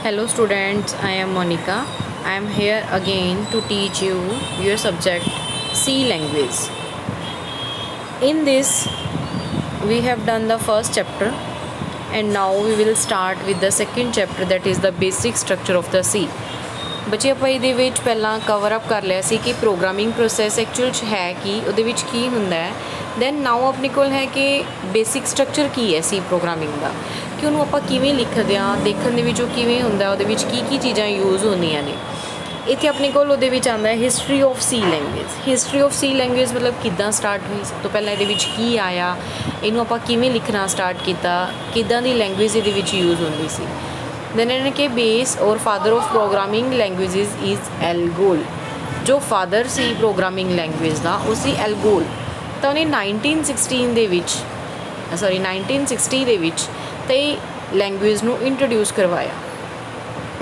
Hello students, I am Monica. I am here again to teach you your subject C language. In this we have done the first chapter and now we will start with the second chapter, that is the basic structure of the C. ਬੱਚੇ ਆਪਾਂ ਇਹਦੇ ਵਿੱਚ ਪਹਿਲਾਂ cover up ਕਰ ਲਿਆ ਸੀ ਕਿ programming process actual 'ਚ ਹੈ ਕੀ, ਉਹਦੇ ਵਿੱਚ ਕੀ ਹੁੰਦਾ ਹੈ। ਦੈਨ ਨਾਓ ਆਪਣੇ ਕੋਲ ਹੈ ਕਿ ਬੇਸਿਕ ਸਟਰਕਚਰ ਕੀ ਹੈ ਸੀ ਪ੍ਰੋਗਰਾਮਿੰਗ ਦਾ, ਕਿ ਉਹਨੂੰ ਆਪਾਂ ਕਿਵੇਂ ਲਿਖਦੇ ਹਾਂ, ਦੇਖਣ ਦੇ ਵਿੱਚ ਉਹ ਕਿਵੇਂ ਹੁੰਦਾ, ਉਹਦੇ ਵਿੱਚ ਕੀ ਚੀਜ਼ਾਂ ਯੂਜ਼ ਹੁੰਦੀਆਂ ਨੇ। ਇੱਥੇ ਆਪਣੇ ਕੋਲ ਉਹਦੇ ਵਿੱਚ ਆਉਂਦਾ ਹੈ history of C language. History of C language ਮਤਲਬ ਕਿੱਦਾਂ ਸਟਾਰਟ ਹੋਈ, ਸਭ ਤੋਂ ਪਹਿਲਾਂ ਇਹਦੇ ਵਿੱਚ ਕੀ ਆਇਆ, ਇਹਨੂੰ ਆਪਾਂ ਕਿਵੇਂ ਲਿਖਣਾ ਸਟਾਰਟ ਕੀਤਾ, ਕਿੱਦਾਂ ਦੀ ਲੈਂਗੁਏਜ ਇਹਦੇ ਵਿੱਚ ਯੂਜ਼ ਹੁੰਦੀ ਸੀ। then इन्होंने के बेस और father of programming languages is ALGOL. जो फादर सी प्रोग्रामिंग लैंग्वेज का वो सी एल्गोल, तो उन्हें 1960 ਦੇ ਵਿੱਚ ਤੇ लैंग्वेज ਨੂੰ इंट्रोड्यूस करवाया।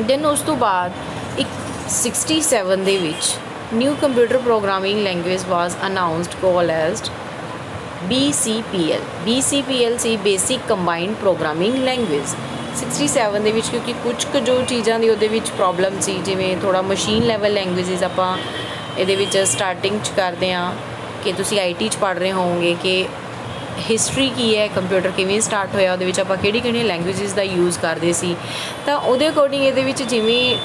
then उस तो बाद एक 67 ਦੇ ਵਿੱਚ new computer programming language was announced called as BCPL C basic combined programming language. 67 ਦੇ ਵਿੱਚ ਕਿਉਂਕਿ ਕੁਝ ਕੁ ਜੋ ਚੀਜ਼ਾਂ ਦੀ ਉਹਦੇ ਵਿੱਚ ਪ੍ਰੋਬਲਮ ਸੀ, ਜਿਵੇਂ ਥੋੜ੍ਹਾ ਮਸ਼ੀਨ ਲੈਵਲ ਲੈਂਗੁਏਜਿਸ ਆਪਾਂ ਇਹਦੇ ਵਿੱਚ ਸਟਾਰਟਿੰਗ 'ਚ ਕਰਦੇ ਹਾਂ ਕਿ ਤੁਸੀਂ IT 'ਚ ਪੜ੍ਹ ਰਹੇ ਹੋਵੋਗੇ ਕਿ ਹਿਸਟਰੀ ਕੀ ਹੈ, ਕੰਪਿਊਟਰ ਕਿਵੇਂ ਸਟਾਰਟ ਹੋਇਆ, ਉਹਦੇ ਵਿੱਚ ਆਪਾਂ ਕਿਹੜੀਆਂ ਲੈਂਗੁਏਜਿਸ ਦਾ ਯੂਜ਼ ਕਰਦੇ ਸੀ। ਤਾਂ ਉਹਦੇ ਅਕੋਰਡਿੰਗ ਇਹਦੇ ਵਿੱਚ ਜਿਵੇਂ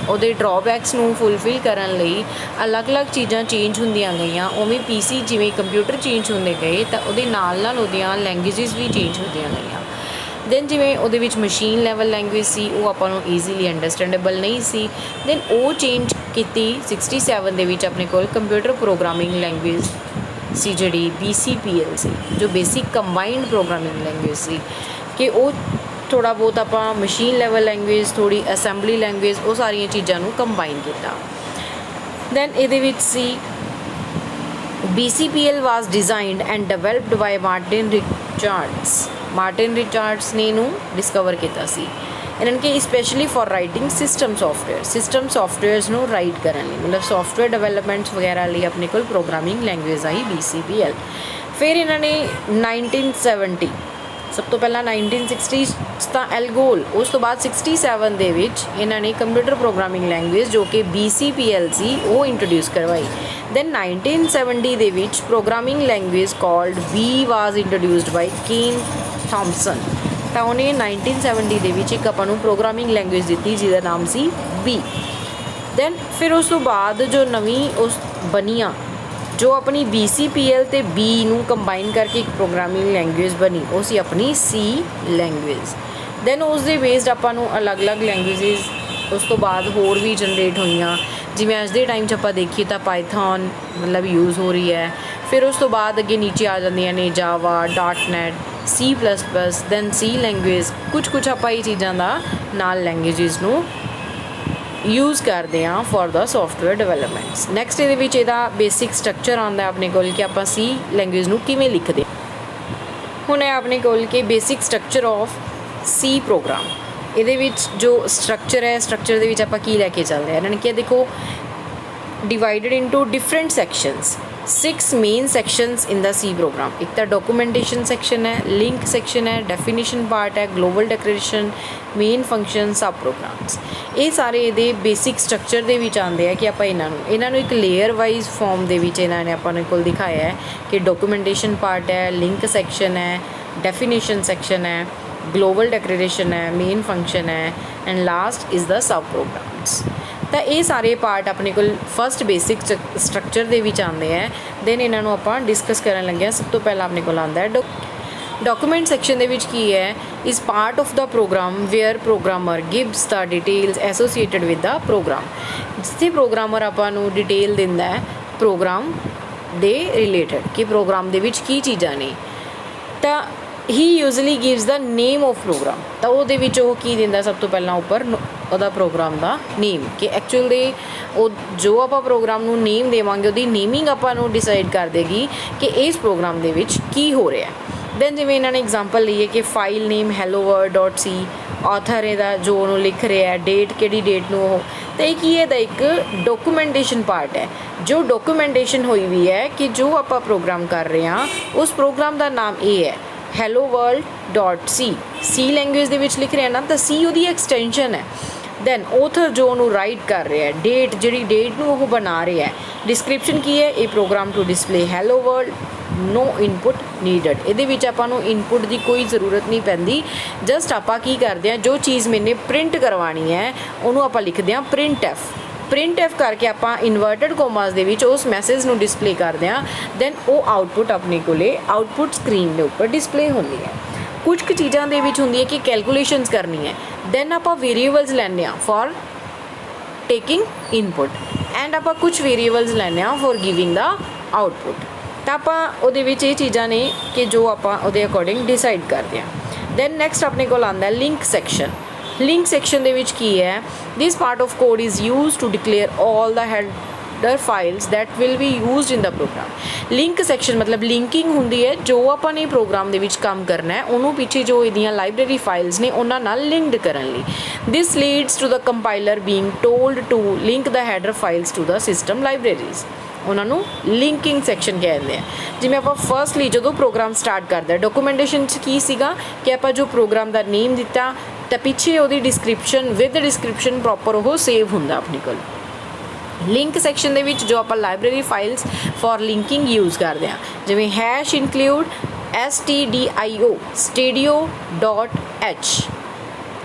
ਉਹਦੇ ਡਰੋਬੈਕਸ ਨੂੰ ਫੁੱਲਫਿਲ ਕਰਨ ਲਈ ਅਲੱਗ-ਅਲੱਗ ਚੀਜ਼ਾਂ ਚੇਂਜ ਹੁੰਦੀਆਂ ਗਈਆਂ, ਉਵੇਂ PC ਜਿਵੇਂ ਕੰਪਿਊਟਰ ਚੇਂਜ ਹੁੰਦੇ ਗਏ ਤਾਂ ਉਹਦੇ ਨਾਲ ਨਾਲ ਉਹਦੀਆਂ ਲੈਂਗੁਏਜਿਸ ਵੀ ਚੇਂਜ ਹੁੰਦੀਆਂ ਗਈਆਂ। ਦੈਨ ਜਿਵੇਂ ਉਹਦੇ ਵਿੱਚ ਮਸ਼ੀਨ ਲੈਵਲ ਲੈਂਗੁਏਜ ਸੀ, ਉਹ ਆਪਾਂ ਨੂੰ ਈਜ਼ੀਲੀ ਅੰਡਰਸਟੈਂਡੇਬਲ ਨਹੀਂ ਸੀ। ਦੈਨ ਉਹ ਚੇਂਜ ਕੀਤੀ 67 ਦੇ ਵਿੱਚ ਆਪਣੇ ਕੋਲ ਕੰਪਿਊਟਰ ਪ੍ਰੋਗਰਾਮਿੰਗ ਲੈਂਗੁਏਜ ਸੀ ਜਿਹੜੀ BCPL ਸੀ, ਜੋ ਬੇਸਿਕ ਕੰਬਾਈਨਡ ਪ੍ਰੋਗਰਾਮਿੰਗ ਲੈਂਗੁਏਜ ਸੀ, ਕਿ ਉਹ ਥੋੜ੍ਹਾ ਬਹੁਤ ਆਪਾਂ ਮਸ਼ੀਨ ਲੈਵਲ ਲੈਂਗੁਏਜ, ਥੋੜ੍ਹੀ ਅਸੈਂਬਲੀ ਲੈਂਗੁਏਜ, ਉਹ ਸਾਰੀਆਂ ਚੀਜ਼ਾਂ ਨੂੰ ਕੰਬਾਈਨ ਕੀਤਾ। ਦੈਨ ਇਹਦੇ ਵਿੱਚ ਸੀ BCPL was designed and developed by Martin Richards ਨੇ ਇਹਨੂੰ ਡਿਸਕਵਰ ਕੀਤਾ ਸੀ। ਇਹਨਾਂ ਨੇ ਕਿ specially for writing system softwares ਨੂੰ ਰਾਈਟ ਕਰਨ ਲਈ, ਮਤਲਬ ਸੌਫਟਵੇਅਰ ਡਿਵੈਲਪਮੈਂਟਸ ਵਗੈਰਾ ਲਈ ਆਪਣੇ ਕੋਲ ਪ੍ਰੋਗਰਾਮਿੰਗ ਲੈਂਗੁਏਜ ਆਈ BCPL। ਫਿਰ ਇਹਨਾਂ ਨੇ 1970 ਸਭ ਤੋਂ ਪਹਿਲਾਂ 1960 ਤਾਂ ਐਲਗੋਲ, ਉਸ ਤੋਂ ਬਾਅਦ 67 ਦੇ ਵਿੱਚ ਇਹਨਾਂ ਨੇ ਕੰਪਿਊਟਰ ਪ੍ਰੋਗਰਾਮਿੰਗ ਲੈਂਗੁਏਜ ਜੋ ਕਿ BCPL ਸੀ ਉਹ ਇੰਟਰੋਡਿਊਸ ਕਰਵਾਈ। ਦੈਨ 1970 ਦੇ ਵਿੱਚ ਪ੍ਰੋਗਰਾਮਿੰਗ ਲੈਂਗੁਏਜ ਕਾਲਡ B ਵਾਜ਼ ਇੰਟਰੋਡਿਊਸਡ ਬਾਈ ਕੇਨ ਥਾਮਸਨ। ਤਾਂ ਉਹਨੇ 1970 ਦੇ ਵਿੱਚ ਇੱਕ ਆਪਾਂ ਨੂੰ ਪ੍ਰੋਗਰਾਮਿੰਗ ਲੈਂਗੁਏਜ ਦਿੱਤੀ ਜਿਹਦਾ ਨਾਮ ਸੀ B। ਦੈਨ ਫਿਰ ਉਸ ਤੋਂ ਬਾਅਦ ਜੋ ਨਵੀਂ ਉਸ ਬਣੀਆਂ, ਜੋ ਆਪਣੀ BCPL ਅਤੇ B ਨੂੰ ਕੰਬਾਈਨ ਕਰਕੇ ਇੱਕ ਪ੍ਰੋਗਰਾਮਿੰਗ ਲੈਂਗੁਏਜ ਬਣੀ, ਉਹ ਸੀ ਆਪਣੀ C ਲੈਂਗੁਏਜ। ਦੈਨ ਉਸ ਦੇ ਬੇਸਡ ਆਪਾਂ ਨੂੰ ਅਲੱਗ-ਅਲੱਗ ਲੈਂਗੁਏਜਿਸ ਉਸ ਤੋਂ ਬਾਅਦ ਹੋਰ ਵੀ ਜਨਰੇਟ ਹੋਈਆਂ, ਜਿਵੇਂ ਅੱਜ ਦੇ ਟਾਈਮ 'ਚ ਆਪਾਂ ਦੇਖੀਏ ਤਾਂ ਪਾਈਥਨ ਮਤਲਬ ਯੂਜ਼ ਹੋ ਰਹੀ ਹੈ। ਫਿਰ ਉਸ ਤੋਂ ਬਾਅਦ ਅੱਗੇ ਨੀਚੇ ਆ ਜਾਂਦੀਆਂ ਨੇ Java, .NET, C++, than C language. ਕੁਝ ਆਪਾਂ ਇਹ ਚੀਜ਼ਾਂ ਦਾ ਨਾਲ ਲੈਂਗੁਏਜਿਸ ਨੂੰ ਯੂਜ਼ ਕਰਦੇ ਹਾਂ for the software developments. Next ਇਹਦੇ ਵਿੱਚ ਇਹਦਾ ਬੇਸਿਕ ਸਟਰਕਚਰ ਆਉਂਦਾ ਆਪਣੇ ਕੋਲ ਕਿ ਆਪਾਂ C ਲੈਂਗੁਏਜ ਨੂੰ ਕਿਵੇਂ ਲਿਖਦੇ। ਹੁਣ ਹੈ ਆਪਣੇ ਕੋਲ ਕਿ basic structure of C program. ਇਹਦੇ ਵਿੱਚ ਜੋ ਸਟਰਕਚਰ ਹੈ, ਸਟਰਕਚਰ ਦੇ ਵਿੱਚ ਆਪਾਂ ਕੀ ਲੈ ਕੇ ਚੱਲਦੇ ਹਾਂ। ਇਹਨਾਂ ਨੇ ਕਿਹਾ ਦੇਖੋ divided into different sections, 6 main sections in the C program। एक तो documentation section है, link section है, definition part है, global declaration, main function, sub programs। ये सारे ਇਹਦੇ basic structure ਦੇ ਵਿੱਚ ਆਉਂਦੇ ਆ ਕਿ ਆਪਾਂ ਇਹਨਾਂ ਨੂੰ ਇੱਕ layer wise form ਦੇ ਵਿੱਚ ਇਹਨਾਂ ਨੇ ਆਪਾਂ ਕੋਲ ਦਿਖਾਇਆ ਹੈ ਕਿ documentation part ਹੈ, link section ਹੈ, definition section ਹੈ, global declaration है, main function है, and last is the sub programs। ਤਾਂ ਇਹ ਸਾਰੇ ਪਾਰਟ ਆਪਣੇ ਕੋਲ ਫਸਟ ਬੇਸਿਕ ਸਟਰਕਚਰ ਦੇ ਵਿੱਚ ਆਉਂਦੇ ਹੈ। ਦੈਨ ਇਹਨਾਂ ਨੂੰ ਆਪਾਂ ਡਿਸਕਸ ਕਰਨ ਲੱਗੇ ਹਾਂ। ਸਭ ਤੋਂ ਪਹਿਲਾਂ ਆਪਣੇ ਕੋਲ ਆਉਂਦਾ ਹੈ ਡਾਕੂਮੈਂਟ ਸੈਕਸ਼ਨ ਦੇ ਵਿੱਚ ਕੀ ਹੈ, is part of the program where programmer gives the details associated with the program. ਜਿੱਥੇ ਪ੍ਰੋਗਰਾਮਰ ਆਪਾਂ ਨੂੰ ਡਿਟੇਲ ਦਿੰਦਾ ਹੈ ਪ੍ਰੋਗਰਾਮ ਦੇ ਰਿਲੇਟਡ ਕਿ ਪ੍ਰੋਗਰਾਮ ਦੇ ਵਿੱਚ ਕੀ ਚੀਜ਼ਾਂ ਨੇ। ਤਾਂ ਹੀ usually gives the name of program. ਤਾਂ ਉਹਦੇ ਵਿੱਚ ਉਹ ਕੀ ਦਿੰਦਾ, ਸਭ ਤੋਂ ਪਹਿਲਾਂ ਉੱਪਰ ਉਹਦਾ ਪ੍ਰੋਗਰਾਮ ਦਾ ਨੇਮ, ਕਿ ਐਕਚੁਅਲ ਦੇ ਉਹ ਜੋ ਆਪਾਂ ਪ੍ਰੋਗਰਾਮ ਨੂੰ ਨੇਮ ਦੇਵਾਂਗੇ ਉਹਦੀ ਨੇਮਿੰਗ ਆਪਾਂ ਨੂੰ ਡਿਸਾਈਡ ਕਰ ਦੇਗੀ ਕਿ ਇਸ ਪ੍ਰੋਗਰਾਮ ਦੇ ਵਿੱਚ ਕੀ ਹੋ ਰਿਹਾ। ਦੈਨ ਜਿਵੇਂ ਇਹਨਾਂ ਨੇ ਐਗਜ਼ਾਮਪਲ ਲਈ ਹੈ ਕਿ ਫਾਈਲ ਨੇਮ helloworld.c, ਆਥਰ ਇਹਦਾ ਜੋ ਉਹਨੂੰ ਲਿਖ ਰਿਹਾ, ਡੇਟ ਕਿਹੜੀ ਡੇਟ ਨੂੰ ਉਹ। ਤਾਂ ਇਹ ਕੀ ਹੈ, ਇਹਦਾ ਇੱਕ ਡਾਕੂਮੈਂਟੇਸ਼ਨ ਪਾਰਟ ਹੈ ਜੋ ਡਾਕੂਮੈਂਟੇਸ਼ਨ ਹੋਈ ਵੀ ਹੈ ਕਿ ਜੋ ਆਪਾਂ ਪ੍ਰੋਗਰਾਮ ਕਰ ਰਹੇ ਹਾਂ ਉਸ ਪ੍ਰੋਗਰਾਮ ਦਾ ਨਾਮ ਇਹ ਹੈ helloworld.c। C ਲੈਂਗੁਏਜ ਦੇ ਵਿੱਚ ਲਿਖ ਰਹੇ ਨਾ, ਤਾਂ C ਉਹਦੀ ਐਕਸਟੈਂਸ਼ਨ ਹੈ। दैन ऑथर जो उन्होंने राइट कर रहा है, डेट जी डेट नूं वो बना रहा है, डिस्क्रिप्शन की है, a program to display hello world, no input needed. ये आपां नूं इनपुट की कोई ज़रूरत नहीं पैंदी, जस्ट आपां की करते हैं, जो चीज़ मैंने प्रिंट करवानी है उन्होंने आपां लिखते हैं प्रिंट एफ। प्रिंट एफ करके आपां इनवर्टेड कोमास दे विच उस मैसेज नूं डिस्प्ले करते हैं, दैन वो आउटपुट अपने कोले आउटपुट स्क्रीन के उपर डिस्प्ले होंदी है। कुछ क चीज़ां दे विच हुंदी है कि कैलकुलेशनस करनी है, दैन आपां वेरीएबल्स लैंदे आ फॉर टेकिंग इनपुट, एंड आपां कुछ वेरीएबल्स लैंदे आ फॉर गिविंग द आउटपुट। तो आपां उहदे विच ये चीज़ां ने कि जो आपां उहदे अकॉर्डिंग डिसाइड करते हैं। दैन नैक्सट अपने कोल आंदा है लिंक सैक्शन। लिंक सैक्शन दे विच की है, this part of code is use to declare all the header files that will be use in the program. Link section मतलब लिंकिंग होंदी है, जो आपां ने प्रोग्राम दे विच काम करना है उन्होंने पीछे जो इहदियां लाइब्रेरी फाइल्स ने उन्हां नाल लिंक्ड करन लई। This leads to the compiler being told to link the header files to the system libraries. उन्होंने लिंकिंग सैक्शन कहते हैं। जिवें आपां फर्स्टली जो प्रोग्राम स्टार्ट करते हैं, डॉक्यूमेंटेशन की सीगा कि आपां जो प्रोग्राम का नेम दिता तो पीछे वो डिस्क्रिप्शन विद डिस्क्रिप्शन प्रॉपर वो सेव होंदा अपने कोल। लिंक सैक्शन दे विच जो आपां library files for linking use करते हैं, जिवें हैश इंक्लूड stdio stadio.h।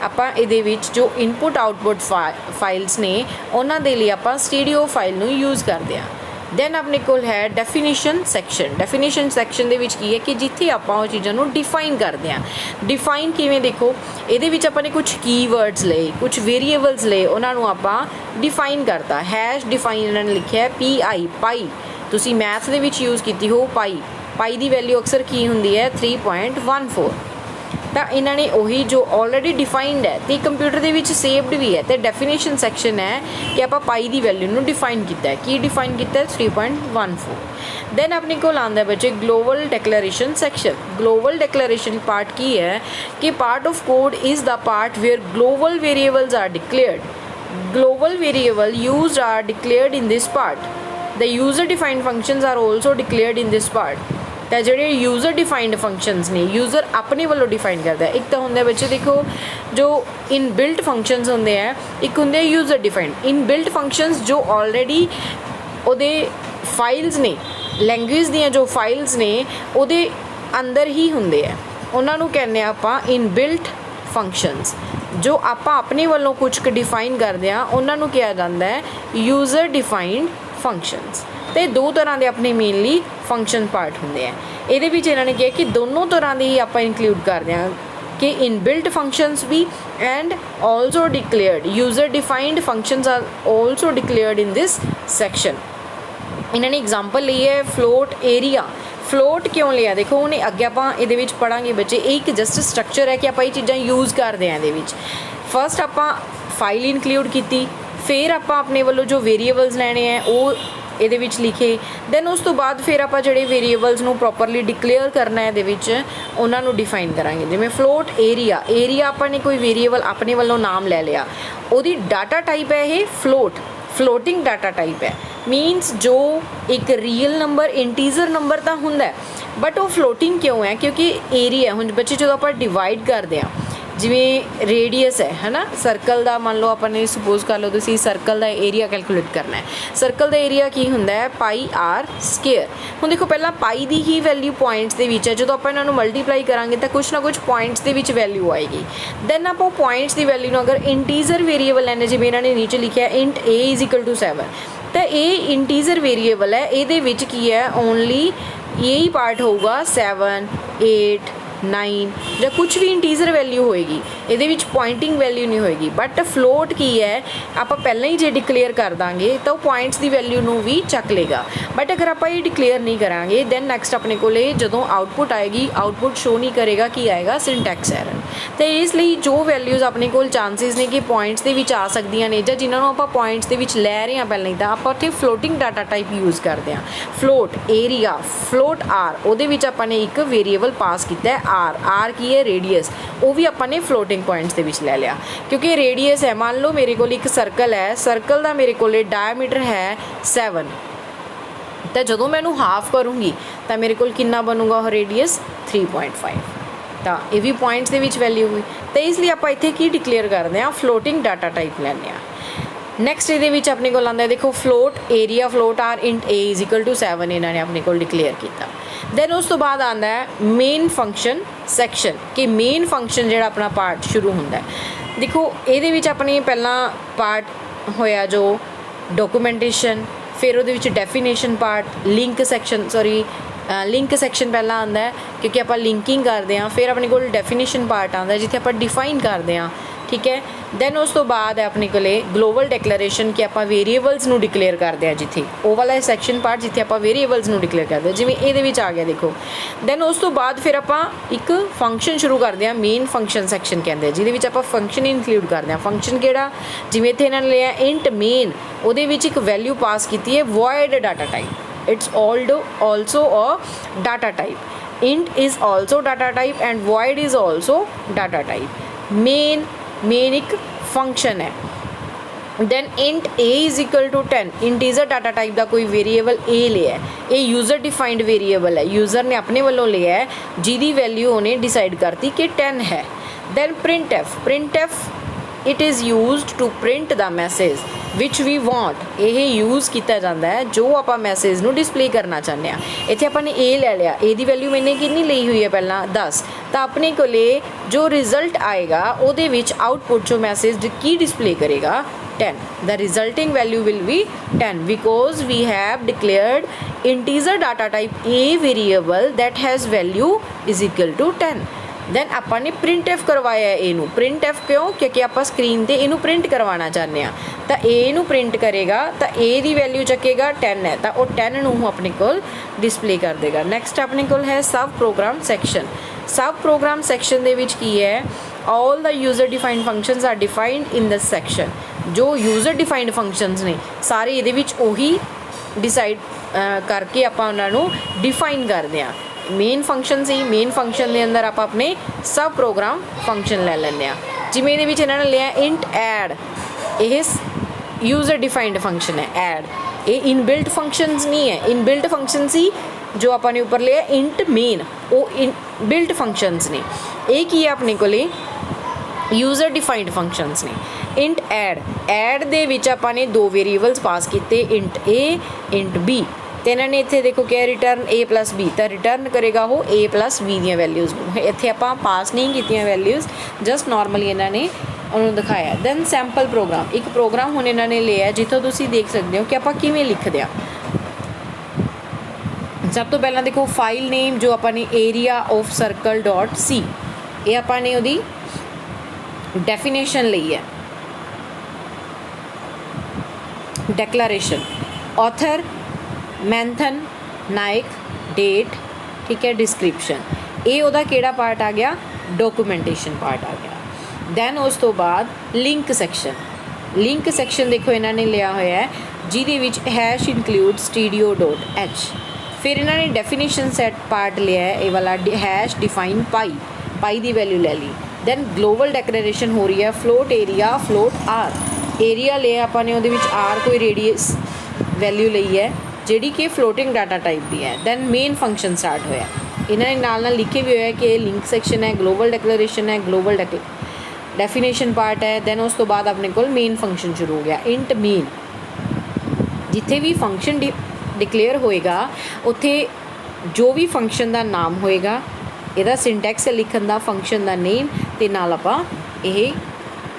आपां इहदे विच जो इनपुट आउटपुट फाइल्स ने उन्हां दे लई आपां स्टीडियो फाइल नूं यूज़ करते हैं। दैन अपने कोल है डेफिनेशन सैक्शन। डेफिनेशन सैक्शन दे विच की है कि जिथे आपां वो चीज़ों को डिफाइन करते हैं। डिफाइन किवें देखो, ये विच आपां ने कुछ कीवर्ड्स ले, कुछ वेरीएबल्स ले, उन्होंने आपां डिफाइन करता। हैश डिफाइन इन्होंने लिखा है PI पाई, तुसी मैथ दे विच यूज़ की हो पाई। पाई की वैल्यू अक्सर की होंदी है 3.14। तो इन्होंने वही जो ऑलरेडी डिफाइंड है तो कंप्यूटर के विच सेव्ड भी है, तो डेफिनेशन सैक्शन है कि आप पाई की वैल्यू में डिफाइन किया है। की डिफाइन किया है 3.14। दैन अपने को आंदा बच्चे global declaration section. Global declaration part की है कि part of code is the part where global variables are declared. Global variable used are declared in this part. The user defined functions are also declared in this part. तो जोड़े user defined functions ने user अपने वालों define करता है। एक तो होंगे बच्चे देखो जो इन बिल्ट फंक्शंस होंगे हैं, एक होंगे यूजर डिफाइंड। इन बिल्ट फंक्शंस जो ऑलरेडी उहदे फाइल्स ने, लैंग्वेज दियां जो फाइल्स ने उहदे अंदर ही होंगे हैं, उन्होंने कहने आपां इन बिल्ट फंक्शंस। जो आपां अपने वालों कुछ डिफाइन करते हैं उन्होंने कहा जाता है यूजर डिफाइंड फंक्शंस। तो दो तरह के अपने मेनली फंक्शन पार्ट होंगे हैं। ये इन्होंने कहा कि दोनों तरह के ही आप इंक्लूड करते हैं कि इन बिल्ट फंक्शंस भी and also declared user defined functions are also declared in this section. इन्होंने एग्जाम्पल ली है फ्लोट एरिया। फ्लोट क्यों लिया देखो, उन्हें अगे आप ये पढ़ांगे बच्चे। एक जस्ट स्ट्रक्चर है कि आप ये चीज़ां यूज़ करते हैं। ये फस्ट आप फाइल इंक्लूड की, फिर आप अपने वालों जो वेरीएबल्स लैने हैं वो ये लिखे, दैन उस तो बाद फिर आप जोड़े वेरीएबल्स नूं प्रॉपरली डिक्लेयर करना है, ये उन्होंने डिफाइन करांगे। जिवें फ्लोट एरिया, एरिया आपने कोई वेरीएबल अपने वालों नाम ले लिया, उहदी डाटा टाइप है ये फ्लोट, फ्लोटिंग डाटा टाइप है। मीनस जो एक रियल नंबर इंटीजर नंबर तो होंदा है, बट वो फ्लोटिंग क्यों है क्योंकि एरिया हुण बच्चे जो आप डिवाइड करते हैं, जिमें रेडियस है ना, सर्कल का मान लो अपने सपोज कर लो तुसी सर्कल का एरिया कैलकुलेट करना है। सर्कल का एरिया की होंदा है पाई आर स्केयर। हुण देखो पहला पाई की ही वैल्यू पॉइंट्स के विच है, जो आप इन्हों मल्टीप्लाई करांगे तो कुछ ना कुछ पॉइंट्स के विच वैल्यू आएगी। दैन आप पॉइंट्स की वैल्यू अगर इंटीजर वेरीएबल लैने, जिवें इन्होंने नीचे लिखा है int a is equal to 7, तो ये इंटीजर वेरीएबल है, ये की है ओनली यही पार्ट होगा 7, 8, 9 या कुछ भी इंटीजर वैल्यू होएगी, ये पॉइंटिंग वैल्यू नहीं होएगी। बट फ्लोट की है आप पहले ही जो डिक्लेयर कर देंगे तो पॉइंट्स की वैल्यू भी चक लेगा। बट अगर आप ये डिक्लेयर नहीं करांगे दैन नैक्सट अपने को जो आउटपुट आएगी, आउटपुट शो नहीं करेगा कि आएगा सिंटैक्स एरर। तो इसलिए जो वैल्यूज़ अपने को चांसिस ने कि पॉइंट्स के आ सकदियां ने या जिन्होंने आप पॉइंट्स के लै रहे हैं पहले तो आप उत्थे फ्लोटिंग डाटा टाइप यूज़ करते हैं। फ्लोट एरिया, फ्लोट आर, वो आपने एक वेरीएबल पास किया है आर। आर की है रेडियस, वो भी अपने फ्लोटिंग पॉइंट्स के विच ले लिया क्योंकि रेडियस है, मान लो मेरे को एक सर्कल है, सर्कल का मेरे को डायमीटर है 7, तो जो मैं हाफ करूँगी तो मेरे को कितना बनूगा रेडियस 3.5। ਤਾਂ ਇਹ ਵੀ ਪੁਆਇੰਟਸ ਦੇ ਵਿੱਚ ਵੈਲਿਊ ਹੋਈ। ਤਾਂ ਇਸ ਲਈ ਆਪਾਂ ਇੱਥੇ ਕੀ ਡਿਕਲੇਅਰ ਕਰਦੇ ਹਾਂ, ਫਲੋਟਿੰਗ ਡਾਟਾ ਟਾਈਪ ਲੈਂਦੇ ਹਾਂ। ਨੈਕਸਟ ਇਹਦੇ ਵਿੱਚ ਆਪਣੇ ਕੋਲ ਆਉਂਦਾ ਦੇਖੋ float area float r int a is equal to 7 ਇਹਨਾਂ ਨੇ ਆਪਣੇ ਕੋਲ ਡਿਕਲੇਅਰ ਕੀਤਾ। ਦੈਨ ਉਸ ਤੋਂ ਬਾਅਦ ਆਉਂਦਾ ਹੈ ਮੇਨ ਫੰਕਸ਼ਨ ਸੈਕਸ਼ਨ, ਕਿ ਮੇਨ ਫੰਕਸ਼ਨ ਜਿਹੜਾ ਆਪਣਾ ਪਾਰਟ ਸ਼ੁਰੂ ਹੁੰਦਾ ਹੈ। ਦੇਖੋ ਇਹਦੇ ਵਿੱਚ ਆਪਣੀ ਪਹਿਲਾਂ ਪਾਰਟ ਹੋਇਆ ਜੋ ਡਾਕੂਮੈਂਟੇਸ਼ਨ, ਫਿਰ ਉਹਦੇ ਵਿੱਚ definition part, link section link section ਪਹਿਲਾਂ ਆਉਂਦਾ ਹੈ ਕਿਉਂਕਿ ਆਪਾਂ ਲਿੰਕਿੰਗ ਕਰਦੇ ਹਾਂ। ਫਿਰ ਆਪਣੇ ਕੋਲ ਡੈਫੀਨੇਸ਼ਨ ਪਾਰਟ ਆਉਂਦਾ ਜਿੱਥੇ ਆਪਾਂ ਡਿਫਾਈਨ ਕਰਦੇ ਹਾਂ, ਠੀਕ ਹੈ। ਦੈਨ ਉਸ ਤੋਂ ਬਾਅਦ ਹੈ ਆਪਣੇ ਕੋਲੇ ਗਲੋਬਲ ਡਿਕਲੇਰੇਸ਼ਨ ਕਿ ਆਪਾਂ ਵੇਰੀਏਬਲਸ ਨੂੰ ਡਿਕਲੇਅਰ ਕਰਦੇ ਹਾਂ, ਜਿੱਥੇ ਉਹ ਵਾਲਾ ਸੈਕਸ਼ਨ ਪਾਰਟ ਜਿੱਥੇ ਆਪਾਂ ਵੇਰੀਏਬਲਸ ਨੂੰ ਡਿਕਲੇਅਰ ਕਰਦੇ ਹਾਂ, ਜਿਵੇਂ ਇਹਦੇ ਵਿੱਚ ਆ ਗਿਆ ਦੇਖੋ। ਦੈਨ ਉਸ ਤੋਂ ਬਾਅਦ ਫਿਰ ਆਪਾਂ ਇੱਕ ਫੰਕਸ਼ਨ ਸ਼ੁਰੂ ਕਰਦੇ ਹਾਂ, ਮੇਨ ਫੰਕਸ਼ਨ ਸੈਕਸ਼ਨ ਕਹਿੰਦੇ, ਜਿਹਦੇ ਵਿੱਚ ਆਪਾਂ ਫੰਕਸ਼ਨ ਇਨਕਲੂਡ ਕਰਦੇ ਹਾਂ। ਫੰਕਸ਼ਨ ਕਿਹੜਾ, ਜਿਵੇਂ ਇੱਥੇ ਇਹਨਾਂ ਨੇ ਲਿਆ ਇੰਟ ਮੇਨ, ਉਹਦੇ ਵਿੱਚ ਇੱਕ ਵੈਲਿਊ ਪਾਸ ਕੀਤੀ ਹੈ void data type. It's also a data type. Int is also data type and void is also data type. main एक function है। then int a is equal to 10, integer data type ਦਾ ਕੋਈ variable a लिया है, ਇਹ user defined variable है, user ने अपने वालों लिया है जिसकी वैल्यू उन्हें डिसाइड करती कि 10 है। then printf it is used to print the message which we want, ਇਹ यूज़ किया जाता है जो ਆਪਾਂ मैसेज ਨੂੰ डिस्प्ले करना चाहते हैं। ਇੱਥੇ ਆਪਾਂ ਨੇ a ਲੈ ਲਿਆ, a ਦੀ ਵੈਲਿਊ मैंने कितनी ਲਈ ਹੋਈ ਹੈ ਪਹਿਲਾਂ 10, ਤਾਂ ਆਪਣੇ ਕੋਲੇ ਜੋ ਰਿਜ਼ਲਟ ਆਏਗਾ ਉਹਦੇ ਵਿੱਚ ਆਊਟਪੁੱਟ ਜੋ ਮੈਸੇਜ ਕੀ ਡਿਸਪਲੇ ਕਰੇਗਾ 10, the resulting value will be 10 because we have declared integer data type a variable that has value is equal to 10। Then ਆਪਾਂ ਨੇ ਪ੍ਰਿੰਟਐਫ ਕਰਵਾਇਆ ਇਹਨੂੰ। ਪ੍ਰਿੰਟਐਫ ਕਿਉਂ, ਕਿਉਂਕਿ ਆਪਾਂ ਸਕਰੀਨ 'ਤੇ ਇਹਨੂੰ ਪ੍ਰਿੰਟ ਕਰਵਾਉਣਾ ਚਾਹੁੰਦੇ ਹਾਂ। ਤਾਂ a ਨੂੰ ਪ੍ਰਿੰਟ ਕਰੇਗਾ ਤਾਂ a ਦੀ ਵੈਲਿਊ ਚੱਕੇਗਾ 10 ਹੈ, ਤਾਂ ਉਹ 10 ਨੂੰ ਆਪਣੇ ਕੋਲ ਡਿਸਪਲੇ ਕਰ ਦੇਗਾ। ਨੈਕਸਟ ਆਪਣੇ ਕੋਲ ਹੈ sub program section. Sub program section ਦੇ ਵਿੱਚ ਕੀ ਹੈ, all the user defined functions are defined in the section. ਜੋ ਯੂਜ਼ਰ ਡਿਫਾਈਨਡ ਫੰਕਸ਼ਨਸ ਨੇ ਸਾਰੇ ਇਹਦੇ ਵਿੱਚ ਉਹੀ ਡਿਸਾਈਡ ਕਰਕੇ ਆਪਾਂ ਉਹਨਾਂ ਨੂੰ ਡਿਫਾਈਨ ਕਰਦੇ ਹਾਂ। ਮੇਨ ਫੰਕਸ਼ਨ ਸੀ, ਮੇਨ ਫੰਕਸ਼ਨ ਦੇ ਅੰਦਰ ਆਪਾਂ ਆਪਣੇ ਸਬ ਪ੍ਰੋਗਰਾਮ ਫੰਕਸ਼ਨ ਲੈ ਲੈਂਦੇ ਹਾਂ। ਜਿਵੇਂ ਇਹਦੇ ਵਿੱਚ ਇਹਨਾਂ ਨੇ ਲਿਆ ਇੰਟ ਐਡ, ਇਹ ਯੂਜ਼ਰ ਡਿਫਾਈਨਡ ਫੰਕਸ਼ਨ ਹੈ ਐਡ, ਇਹ ਇਨਬਿਲਟ ਫੰਕਸ਼ਨਸ ਨਹੀਂ ਹੈ। ਇਨਬਿਲਟ ਫੰਕਸ਼ਨ ਸੀ ਜੋ ਆਪਾਂ ਨੇ ਉੱਪਰ ਲਿਆ ਇੰਟ ਮੇਨ, ਉਹ ਇਨਬਿਲਟ ਫੰਕਸ਼ਨਸ ਨੇ। ਇਹ ਕੀ ਹੈ ਆਪਣੇ ਕੋਲੇ ਯੂਜ਼ਰ ਡਿਫਾਈਨਡ ਫੰਕਸ਼ਨਸ ਨੇ। ਇੰਟ ਐਡ ਦੇ ਵਿੱਚ ਆਪਾਂ ਨੇ ਦੋ ਵੇਰੀਏਬਲਸ ਪਾਸ ਕੀਤੇ, ਇੰਟ a ਇੰਟ b, ਤੇ ਇਹਨਾਂ ਨੇ ਇੱਥੇ ਦੇਖੋ ਕਿਹਾ ਰਿਟਰਨ a + b, ਤਾਂ ਰਿਟਰਨ ਕਰੇਗਾ ਉਹ a + b ਦੀਆਂ ਵੈਲਿਊਜ਼ ਨੂੰ। ਇੱਥੇ ਆਪਾਂ ਪਾਸ ਨਹੀਂ ਕੀਤੀਆਂ ਵੈਲਿਊਜ਼, ਜਸਟ ਨੋਰਮਲੀ ਇਹਨਾਂ ਨੇ ਉਹਨੂੰ ਦਿਖਾਇਆ। ਦੈਨ ਸੈਂਪਲ ਪ੍ਰੋਗਰਾਮ, ਇੱਕ ਪ੍ਰੋਗਰਾਮ ਹੁਣ ਇਹਨਾਂ ਨੇ ਲਿਆ ਜਿੱਥੋਂ ਤੁਸੀਂ ਦੇਖ ਸਕਦੇ ਹੋ ਕਿ ਆਪਾਂ ਕਿਵੇਂ ਲਿਖਦੇ ਹਾਂ। ਸਭ ਤੋਂ ਪਹਿਲਾਂ ਦੇਖੋ ਫਾਈਲ ਨੇਮ ਜੋ ਆਪਾਂ ਨੇ area_of_circle.c, ਇਹ ਆਪਾਂ ਨੇ ਉਹਦੀ ਡੈਫੀਨੇਸ਼ਨ ਲਈ ਹੈ। ਡੈਕਲੇਰੇਸ਼ਨ ਆਥਰ ਮੈਂਥਨ ਨਾਇਕ ਡੇਟ, ਠੀਕ ਹੈ। ਡਿਸਕ੍ਰਿਪਸ਼ਨ, ਇਹ ਉਹਦਾ ਕਿਹੜਾ ਪਾਰਟ ਆ ਗਿਆ, ਡਾਕੂਮੈਂਟੇਸ਼ਨ ਪਾਰਟ ਆ ਗਿਆ। ਦੈਨ ਉਸ ਤੋਂ ਬਾਅਦ ਲਿੰਕ ਸੈਕਸ਼ਨ। ਲਿੰਕ ਸੈਕਸ਼ਨ ਦੇਖੋ ਇਹਨਾਂ ਨੇ ਲਿਆ ਹੋਇਆ ਹੈ ਜਿਹਦੇ ਵਿੱਚ ਹੈਸ਼ ਇਨਕਲੂਡ studio.h। ਫਿਰ ਇਹਨਾਂ ਨੇ ਡੈਫੀਨੇਸ਼ਨ ਸੈਟ ਪਾਰਟ ਲਿਆ ਹੈ, ਇਹ ਵਾਲਾ ਹੈਸ਼ ਡਿਫਾਈਨ ਪਾਈ ਦੀ ਵੈਲਿਊ ਲੈ ਲਈ। ਦੈਨ ਗਲੋਬਲ ਡੈਕਲੇਰੇਸ਼ਨ ਹੋ ਰਹੀ ਹੈ float area float r, area ਲਿਆ ਆਪਾਂ ਨੇ, ਉਹਦੇ ਵਿੱਚ ਆਰ ਕੋਈ ਰੇਡੀਅਸ ਵੈਲਿਊ ਲਈ ਹੈ ਜਿਹੜੀ ਕਿ ਫਲੋਟਿੰਗ ਡਾਟਾ ਟਾਈਪ ਦੀ ਹੈ। ਦੈਨ ਮੇਨ ਫੰਕਸ਼ਨ ਸਟਾਰਟ ਹੋਇਆ, ਇਹਨਾਂ ਨੇ ਨਾਲ ਲਿਖੇ ਵੀ ਹੋਇਆ ਕਿ ਇਹ ਲਿੰਕ ਸੈਕਸ਼ਨ ਹੈ, ਗਲੋਬਲ ਡੈਕਲੇਰੇਸ਼ਨ ਹੈ, ਗਲੋਬਲ ਡੈਫੀਨੇਸ਼ਨ ਪਾਰਟ ਹੈ। ਦੈਨ ਉਸ ਤੋਂ ਬਾਅਦ ਆਪਣੇ ਕੋਲ ਮੇਨ ਫੰਕਸ਼ਨ ਸ਼ੁਰੂ ਹੋ ਗਿਆ ਇੰਟ ਮੇਨ। ਜਿੱਥੇ ਵੀ ਫੰਕਸ਼ਨ ਡਿਕਲੇਅਰ ਹੋਏਗਾ ਉੱਥੇ ਜੋ ਵੀ ਫੰਕਸ਼ਨ ਦਾ ਨਾਮ ਹੋਏਗਾ, ਇਹਦਾ ਸਿੰਟੈਕਸ ਲਿਖਣ ਦਾ, ਫੰਕਸ਼ਨ ਦਾ ਨੇਮ, ਅਤੇ ਨਾਲ ਆਪਾਂ ਇਹ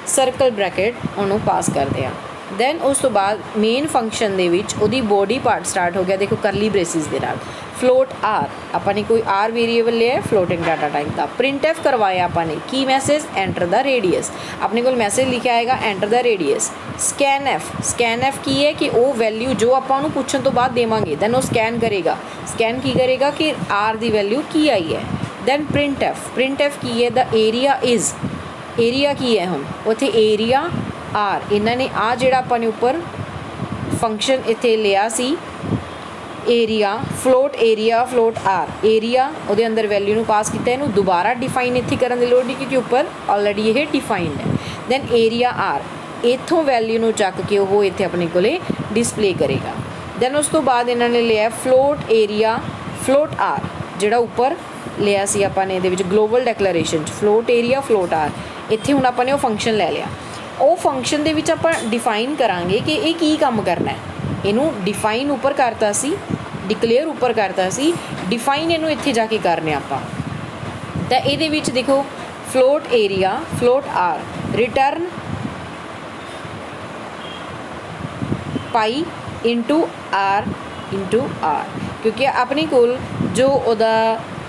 ਸਰਕਲ ਬ੍ਰੈਕਟ ਉਹਨੂੰ ਪਾਸ ਕਰਦੇ ਹਾਂ। ਦੈਨ ਉਸ ਤੋਂ ਬਾਅਦ ਮੇਨ ਫੰਕਸ਼ਨ ਦੇ ਵਿੱਚ ਉਹਦੀ ਬੋਡੀ ਪਾਰਟ ਸਟਾਰਟ ਹੋ ਗਿਆ ਦੇਖੋ ਕਰਲੀ ਬ੍ਰੇਸਿਸ ਦੇ ਨਾਲ। ਫਲੋਟ ਆਰ, ਆਪਾਂ ਨੇ ਕੋਈ ਆਰ ਵੇਰੀਏਬਲ ਲਿਆ ਫਲੋਟਿੰਗ ਡਾਟਾ ਟਾਈਪ ਦਾ। ਪ੍ਰਿੰਟਐਫ ਕਰਵਾਇਆ ਆਪਾਂ ਨੇ ਕੀ ਮੈਸੇਜ, ਐਂਟਰ ਦਾ ਰੇਡੀਅਸ, ਆਪਣੇ ਕੋਲ ਮੈਸੇਜ ਲਿਖਿਆ ਆਏਗਾ ਐਂਟਰ ਦਾ ਰੇਡੀਅਸ। ਸਕੈਨਐਫ ਕੀ ਹੈ ਕਿ ਉਹ ਵੈਲਿਊ ਜੋ ਆਪਾਂ ਉਹਨੂੰ ਪੁੱਛਣ ਤੋਂ ਬਾਅਦ ਦੇਵਾਂਗੇ ਦੈਨ ਉਹ ਸਕੈਨ ਕਰੇਗਾ। ਸਕੈਨ ਕੀ ਕਰੇਗਾ ਕਿ ਆਰ ਦੀ ਵੈਲਿਊ ਕੀ ਆਈ ਹੈ। ਦੈਨ ਪ੍ਰਿੰਟਐਫ ਕੀ ਹੈ, ਦਾ ਏਰੀਆ ਇਜ਼, ਏਰੀਆ ਕੀ ਹੈ ਹੁਣ ਉੱਥੇ ਏਰੀਆ ਆਰ। ਇਹਨਾਂ ਨੇ ਆ ਜਿਹੜਾ ਆਪਾਂ ਨੇ ਉੱਪਰ ਫੰਕਸ਼ਨ ਇੱਥੇ ਲਿਆ ਸੀ ਏਰੀਆ ਫਲੋਟ ਆਰ, ਏਰੀਆ ਉਹਦੇ ਅੰਦਰ ਵੈਲਿਊ ਨੂੰ ਪਾਸ ਕੀਤਾ, ਇਹਨੂੰ ਦੁਬਾਰਾ ਡਿਫਾਈਨ ਇੱਥੇ ਕਰਨ ਦੀ ਲੋੜ ਨਹੀਂ ਕਿਉਂਕਿ ਉੱਪਰ ਆਲਰੇਡੀ ਇਹ ਡਿਫਾਈਨਡ ਹੈ। ਦੈਨ ਏਰੀਆ ਆਰ, ਇੱਥੋਂ ਵੈਲਿਊ ਨੂੰ ਚੱਕ ਕੇ ਉਹ ਇੱਥੇ ਆਪਣੇ ਕੋਲੇ ਡਿਸਪਲੇ ਕਰੇਗਾ। ਦੈਨ ਉਸ ਤੋਂ ਬਾਅਦ ਇਹਨਾਂ ਨੇ ਲਿਆ ਫਲੋਟ ਏਰੀਆ ਫਲੋਟ ਆਰ, ਜਿਹੜਾ ਉੱਪਰ लिया सी आपां ने इहदे विच global declaration float area float R, इत्थे हुण आपां ने वो फंक्शन लै लिया। वो फंक्शन दे विच आपां डिफाइन करांगे कि ये की काम करना है। इनू डिफाइन उपर करता सी, डिकलेयर उपर करता सी, डिफाइन इनू इत्थे जाके करने आपां। तो इहदे विच देखो float area float r return pi into r, क्योंकि अपने कोल जो उहदा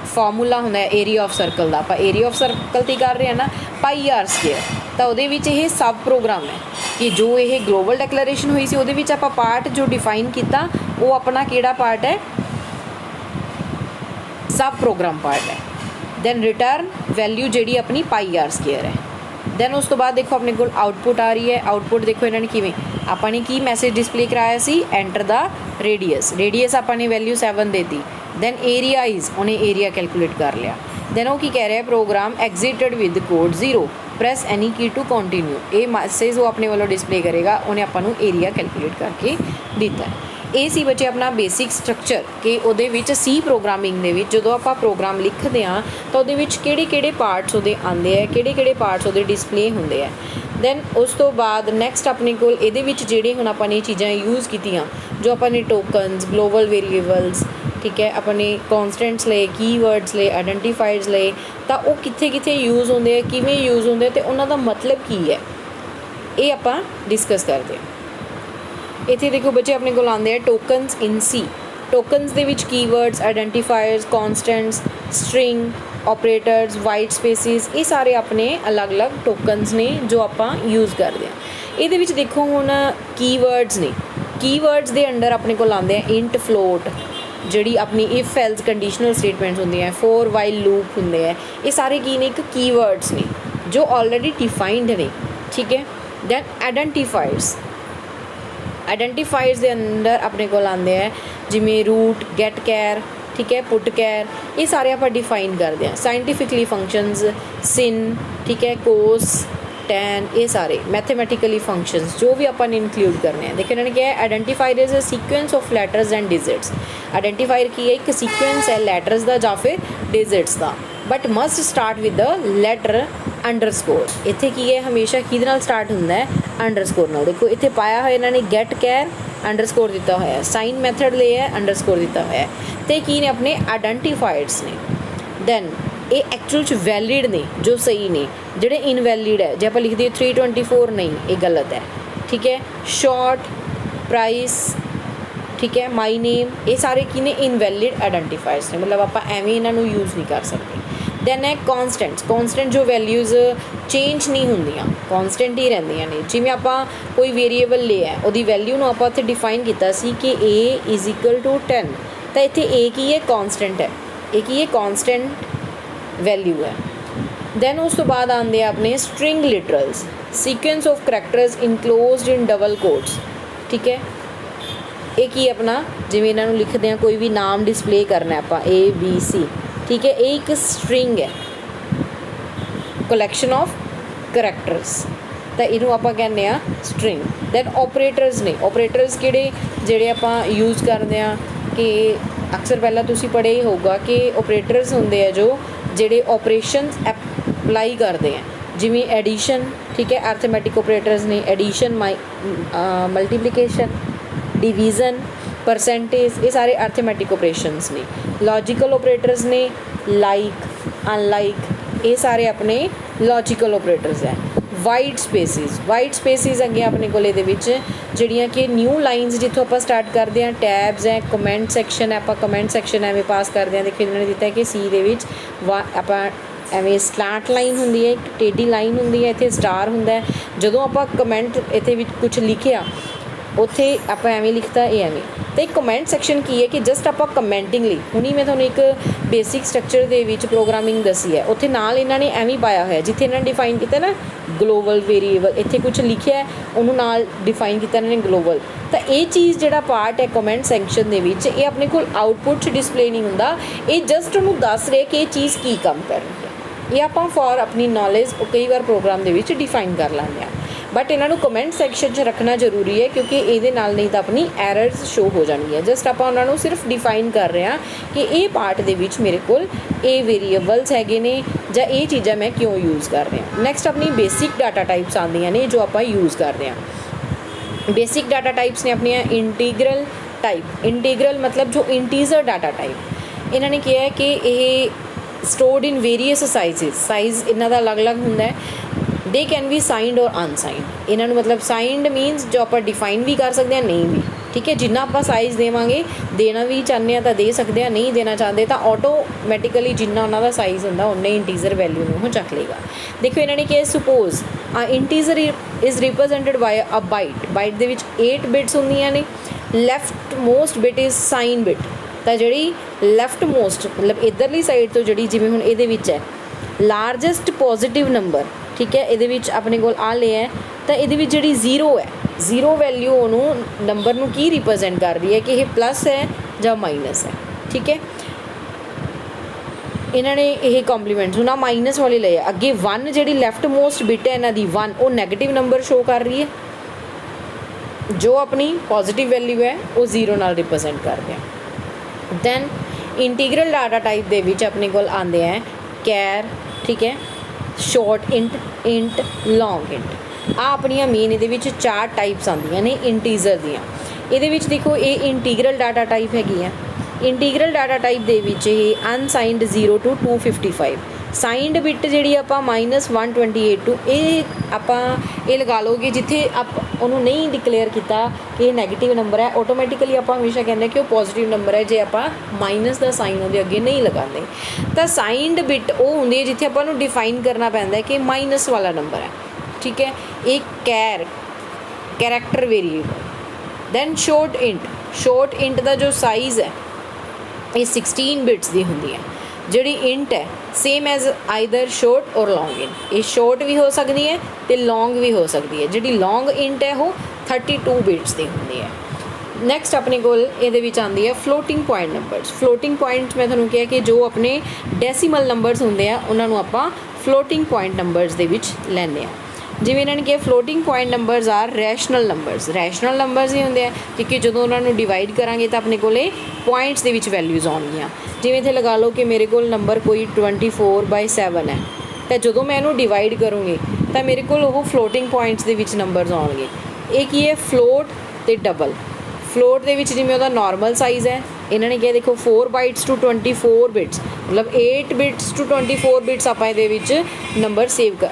फॉर्मूला होंदा है एरिया ऑफ सर्कल का, आपां एरिया ऑफ सर्कल ते कर रहे हैं ना पाई आर स्केयर, तो उहदे विच ये सब प्रोग्राम है कि जो ये ग्लोबल डैकलरेशन हुई सी उहदे विच आपां पार्ट जो डिफाइन किया वो अपना किहड़ा पार्ट है, सब प्रोग्राम पार्ट है। दैन रिटर्न वैल्यू जिहड़ी अपनी पाई आर स्केयर है। दैन उस तो बाद देखो अपने को आउटपुट आ रही है। आउटपुट देखो इन्होंने किवें आपां ने की मैसेज डिस्प्ले कराया सी, एंटर द रेडियस, रेडियस आपां ने वैल्यू 7 देती। दैन एरिया इज़, उन्हें एरिया कैलकुलेट कर लिया। दैन वो की कह रहा है program exited with code 0 press any key to continue, ये मैसेज वो अपने वालों डिस्प्ले करेगा, उन्हें आपां नूं एरिया कैलकुलेट करके दिता है। ये सी बच्चे अपना बेसिक स्ट्रक्चर कि उहदे विच सी प्रोग्रामिंग दे विच जदों आपां प्रोग्राम लिखदे हां तो उहदे विच किहड़े-किहड़े पार्ट्स उहदे आंदे है, किहड़े-किहड़े पार्ट्स उहदे डिस्प्ले हुंदे है। दैन उस तो बाद नैक्सट अपने कोल इहदे विच जिहड़े हुण आपां ने चीज़ां यूज़ कीतियां, जो आपां ने टोकन्स, ग्लोबल वेरीएबल्स, ठीक है, अपने कॉन्सटेंट्स ले, कीवर्ड्स ले, आइडेंटिफायर्स ले, तो वो कित्थे-कित्थे यूज़ हुंदे, किवें यूज़ हुंदे ते उन्हां दा मतलब की है, ये आपां डिस्कस करदे हां। इत्थे देखो बच्चे अपने को आंदे हैं टोकन्स इन सी। टोकन्स दे विच keywords, identifiers, constants, string, operators, white spaces, ये सारे अपने अलग अलग टोकन्स ने जो आपां यूज़ करते हैं। इहदे विच देखो हुण कीवर्ड्स ने, कीवर्ड्स दे अंडर अपने को आंदे हैं इंट, फ्लोट, जिहड़ी अपनी इफ एल्स कंडीशनल स्टेटमेंट्स होंदी हैं, फॉर वाइल लूप होंदे हैं, ये सारे की ने एक कीवर्ड्स ने जो ऑलरेडी डिफाइंड ने, ठीक है। दैन आइडेंटिफायर्स, आइडेंटिफायर्स के अंदर अपने को आते हैं जिमें रूट, गेट कैर, ठीक है, पुट कैर, ये सारे आप डिफाइन करते हैं। साइंटिफिकली फंक्शंस, सिन, ठीक है, कोस, टैन, ये सारे मैथमेटिकली फंक्शंस जो भी अपन इंक्लूड करने हैं। देखिए इन्होंने क्या है, identifier is a sequence of letters and digits. Identifier की है एक सीक्वेंस है लैटर्स का या फिर डिजिट्स का, but must start with the latter underscore. इत्थे की है हमेशा किहदे नाल स्टार्ट होंदा है, अंडरस्कोर नाल। देखो इत्थे पाया होया इन्होंने गेट कैर अंडरस्कोर दिता होया, साइन मैथड ले है अंडरस्कोर दिता होया है, ते की ने अपने आइडेंटिफायर्स ने। दैन ये एक्चुअल च वैलिड ने, जो सही ने, जिहड़े इनवैलिड है जो आप लिख दिए 324 नहीं, ये गलत है, ठीक है। शॉर्ट, प्राइस, ठीक है, माई नेम, ये सारे की ने इनवैलिड आइडेंटिफायर्स ने, मतलब आप एवें इन्हों यूज़ नहीं कर सकते। दैन है कॉन्सटेंट्स, कॉन्सटेंट जो वैल्यूज़ चेंज नहीं होंदियां, कॉन्सटेंट ही रहिंदियां ने। जिवें आपां कोई वेरीएबल लिया उहदी वैल्यू नूं आपां उत्थे डिफाइन कीता सी कि ए इज़ इक्वल टू 10, तो इत्थे ए की है कॉन्सटेंट है, ए की है कॉन्सटेंट वैल्यू है। दैन उस तो बाद आते हैं अपने string literals, sequence of characters enclosed in double quotes, ठीक है। एक ही अपना जिवें इन्हां नूं लिखदे हैं कोई भी नाम डिस्प्ले करना है आपां ABC, ठीक है, एक स्ट्रिंग है, कलैक्शन ऑफ करैक्टर्स, तो इनू आप कहने स्ट्रिंग। दैन ऑपरेटर्स ने, ऑपरेटर्स किहड़े जिहड़े आपां यूज़ करते हैं कि अक्सर पहला तुसीं पढ़े ही होगा कि ऑपरेटर्स होंदे है जो जिहड़े ऑपरेशन अप्लाई करते हैं, जिवें एडिशन, ठीक है, अर्थमैटिक ऑपरेटर्स ने, एडिशन, मल्टीप्लिकेशन, डिवीज़न, परसेंटेज, ये सारे अर्थमैटिक ऑपरेशंस ने। लॉजिकल ऑपरेटर्स ने, लाइक, अनलाइक, ये सारे अपने लॉजिकल ऑपरेटर्स हैं। वाइट स्पेसिस, वाइट स्पेसिस अगे अपने को जिहड़ियां कि न्यू लाइनस जितों आप स्टार्ट करते हैं, टैब्स हैं, कमेंट सैक्शन है, आप कमेंट सैक्शन एवं पास करते हैं। देखिए इन्होंने दिता है कि सी दे विच आप एवं स्लैट लाइन होंदी है, एक टेढ़ी लाइन होंदी है, इत्थे स्टार होंदा है। जदों आप कमेंट इत्थे विच कुछ लिखिया उत्थे आप एवें लिखता ये एवें। तो एक कमेंट सैक्शन की है कि जस्ट आप कमेंटिंग हुणी मैं तुहानूं एक बेसिक स्ट्रक्चर दे विच प्रोग्रामिंग दसी है, उत्थे नाल इन्हां ने एवें पाया होया जिथे इन्हां ने डिफाइन किया ना ग्लोबल वेरीएबल, इत्थे कुछ लिखिया है उन्होंने नाल डिफाइन किया इन्होंने ग्लोबल। तो ये चीज़ जिहड़ा पार्ट है कमेंट सैक्शन दे विच ये अपने कोल आउटपुट डिस्प्ले नहीं हुंदा, ये जस्ट उन्होंने दस रहे कि ये चीज़ की काम कर रही है। ये आप फॉर अपनी नॉलेज कई बार प्रोग्राम दे विच डिफाइन कर लैंदे आ। बट इन्हों कमेंट सैक्शन च रखना जरूरी है क्योंकि ये नाल नहीं तो अपनी एरर्स शो हो जाएगी। जस्ट आप उन्होंने सिर्फ डिफाइन कर रहे हैं कि ये पार्ट दे विच मेरे को ये वेरीएबल्स हैगे ने जां ये चीज़ां मैं क्यों यूज़ कर रहे हैं। नैक्सट अपनी बेसिक डाटा टाइप्स आंदियां ने जो आप यूज़ कर रहे हैं। बेसिक डाटा टाइप्स ने अपनी इंटीग्रल टाइप, इंटीग्रल मतलब जो इंटीजर डाटा टाइप इन्होंने किया है कि ये स्टोर्ड इन वेरीअस साइजिज, साइज़ इन्हों का अलग अलग होंगे। दे कैन बी साइंड और अनसाइंड, इन्हों मतलब साइंड मीनस जो आप डिफाइन भी कर सकते हैं, नहीं भी, ठीक है। जिन्ना आप साइज़ देवांगे, देना भी चाहते हैं तो दे सकते हैं, नहीं देना चाहते तो ऑटोमैटिकली जिन्ना उन्होंने साइज़ होंगे उन्ने इंटीजर वैल्यू में चक लेगा। देखो इन्होंने किया suppose integer is represented by a byte, byte दे विच 8 बिट्स होंदियां ने। Left most bit is sign bit, तो जी लैफ्ट मोस्ट मतलब इधरली साइड तो जी जिमें हुण इहदे विच है लारजेस्ट पॉजिटिव नंबर, ठीक है, ये अपने को आ लिया है तो ये जी जीरो है, जीरो वैल्यू उन्होंने नंबर नू की रिप्रजेंट कर रही है कि यह प्लस है या माइनस है, ठीक है। इन्होंने ये कॉम्पलीमेंट्स ना माइनस वाली ले अगे 1 जी लैफ्ट मोस्ट बिट है इन्हों की 1 वो नैगेटिव नंबर शो कर रही है, जो अपनी पॉजिटिव वैल्यू है वो 0 नाल रिप्रजेंट कर रहे हैं। दैन इंटीग्रल डाटा टाइप दे विच अपने को आते हैं कैर, ठीक है, शॉर्ट इंट लॉन्ग इंट। आ अपनिया मेन ये 4 टाइप्स आंदियां ने इंटीजर दियाँ। ये देखो ये इंटीग्रल डाटा टाइप हैगी है। इंटीग्रल डाटा टाइप दे विच अनसाइंड 0 to 255, साइंड बिट जी आप -128 टू ये लगा लो कि जिथे आप उन्होंने नहीं डिकलेयर किया कि नैगेटिव नंबर है, ऑटोमैटिकली आप हमेशा कहते हैं कि वो पॉजिटिव नंबर है जे आप माइनस का साइन वो अगे नहीं लगाते। तो साइंड बिट वो होंगी है जिथे आपको डिफाइन करना पैंदा है कि माइनस वाला नंबर है, ठीक है। एक character variable. Then short int का जो साइज़ है ये 16 बिट्स की होंगी है। जी इंट है सेम एज आइदर शॉर्ट और लॉन्ग इंट, ये शॉर्ट भी हो सकती है तो लॉन्ग भी हो सकती है। जी लॉन्ग इंट है वो 32 बिट्स की होंगी है। नैक्सट अपने को ये आती है floating point numbers. Floating point मैं थोड़ा कहा कि जो अपने डेसीमल नंबर्स होंगे हैं उन्होंने आप फ्लोटिंग पॉइंट नंबर्स के लैने। जिवें इन्होंने कहा floating point numbers are rational numbers, rational numbers ही होंगे क्योंकि जो उन्होंने डिवाइड करांगे तो अपने को पॉइंट्स के विच वैल्यूज़ आउणगियां। जिवें इत्थे लगा लो कि मेरे को नंबर कोई 24/7 है, तो जो मैं इन्हूं डिवाइड करूँगी तो मेरे को फ्लोटिंग पॉइंट्स के विच नंबर्स आउणगे। ये की है फ्लोट तो डबल। फ्लोट के जिमें वह नॉर्मल साइज़ है, इन्होंने कहा देखो 4 बाइट्स टू 24 बिट्स मतलब 8 बिट्स टू 24 बिट्स आप नंबर सेव कर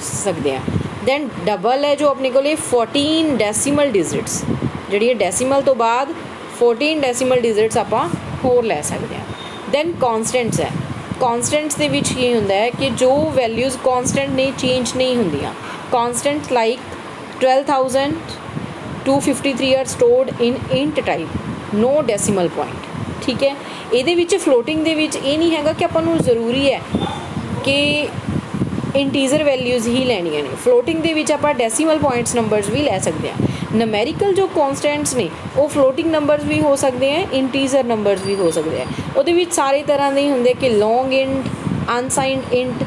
सकते हैं। दैन डबल है जो अपने को 14 डेसीमल डिजिट्स, जी डेसीमल तो बाद 14 डेसीमल डिजिट्स आप होर लै सकते हैं। दैन कॉन्सटेंट्स है, कॉन्सटेंट्स के विच ये होंदा है कि जो वैल्यूज़ कॉन्सटेंट नहीं चेंज नहीं होंदियां। Constants like 12,253 are stored in int type, no decimal point, ठीक है। ये फ्लोटिंग दे विच ये नहीं है कि अपन जरूरी है कि इंटीजर वैल्यूज़ ही लैनियां ने। फ्लोटिंग दे विच आप डेसीमल पॉइंट्स नंबर्स भी लै सकते हैं। नमैरिकल जो कॉन्सटेंट्स ने वो फ्लोटिंग नंबर्स भी हो सकते हैं, इंटीजर नंबर्स भी हो सकते हैं। वो सारे तरह के होंगे कि लॉन्ग इंट, अनसाइंड इंट,